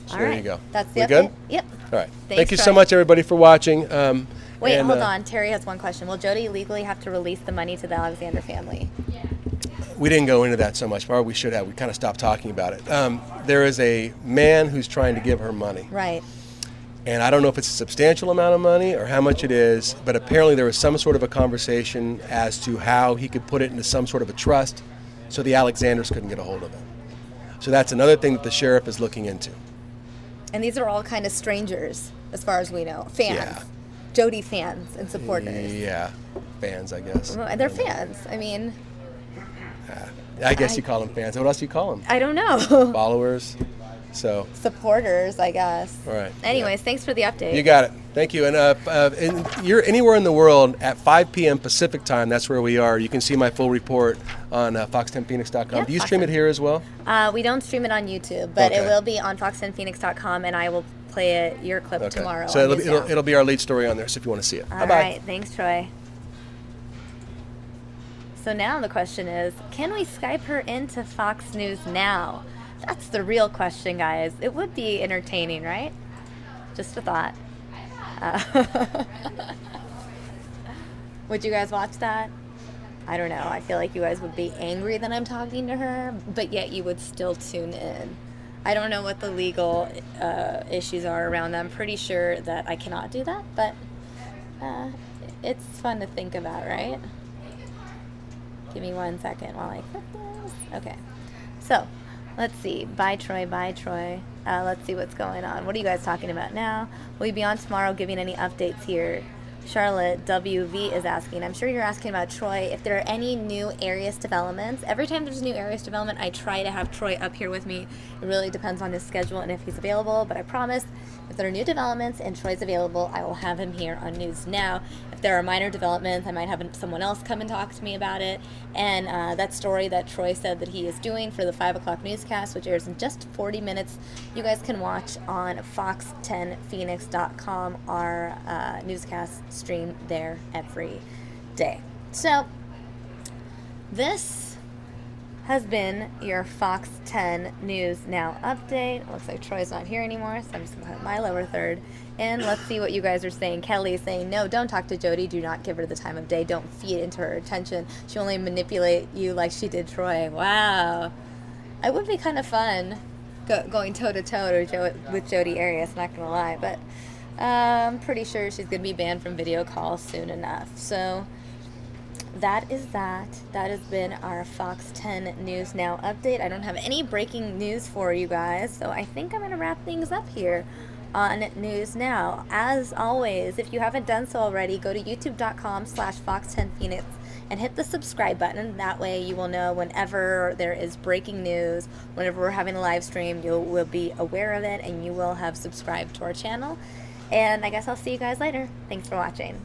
So All there right. you go. That's the We update? good? Yep. All right. Thanks, Thank you so Troy. much, everybody, for watching. Wait, hold on. Terry has one question. Will Jodi legally have to release the money to the Alexander family? We didn't go into that so much, or we should have. We kind of stopped talking about it. There is a man who's trying to give her money. Right. And I don't know if it's a substantial amount of money or how much it is, but apparently there was some sort of a conversation as to how he could put it into some sort of a trust so the Alexanders couldn't get a hold of it. So that's another thing that the sheriff is looking into. And these are all kind of strangers, as far as we know. Fans. Yeah. Jodi fans and supporters. Yeah, fans, I guess. Well, they're fans. I mean, I guess you call them fans. What else do you call them? I don't know. Followers. So. Supporters, I guess. All right. Anyways, thanks for the update. You got it. Thank you. And you're anywhere in the world at 5 p.m. Pacific time, that's where we are. You can see my full report on fox10phoenix.com. Yep, Do you stream it here as well? We don't stream it on YouTube, but Okay. it will be on fox10phoenix.com, and I will play your clip tomorrow. So on it'll be our lead story on there, so if you want to see it. All Bye-bye. right. Thanks, Troy. So now the question is, can we Skype her into Fox News now? That's the real question, guys. It would be entertaining, right? Just a thought. Would you guys watch that? I don't know. I feel like you guys would be angry that I'm talking to her, but yet you would still tune in. I don't know what the legal issues are around that. I'm pretty sure that I cannot do that, but it's fun to think about, right? Give me 1 second while I click this. Okay. So, let's see. Bye, Troy. Bye, Troy. Let's see what's going on. What are you guys talking about now? Will you be on tomorrow giving any updates here? Charlotte WV is asking. I'm sure you're asking about Troy. If there are any new Arias developments. Every time there's a new Arias development, I try to have Troy up here with me. It really depends on his schedule and if he's available, but I promise if there are new developments and Troy's available, I will have him here on News Now. If there are minor developments, I might have someone else come and talk to me about it. And that story that Troy said that he is doing for the 5 o'clock newscast, which airs in just 40 minutes, you guys can watch on fox10phoenix.com, our newscast stream there every day. So this has been your Fox 10 News Now update. It looks like Troy's not here anymore, so I'm just going to put my lower third. And let's see what you guys are saying. Kelly is saying, no, don't talk to Jody. Do not give her the time of day. Don't feed into her attention. She'll only manipulate you like she did Troy. Wow. It would be kind of fun going toe-to-toe with Jody Arias, not going to lie. But I'm pretty sure she's going to be banned from video calls soon enough. So that is that. That has been our Fox 10 News Now update. I don't have any breaking news for you guys, so I think I'm going to wrap things up here on News Now. As always, if you haven't done so already, go to youtube.com/Fox10Phoenix and hit the subscribe button. That way you will know whenever there is breaking news, whenever we're having a live stream, you will be aware of it and you will have subscribed to our channel. And I guess I'll see you guys later. Thanks for watching.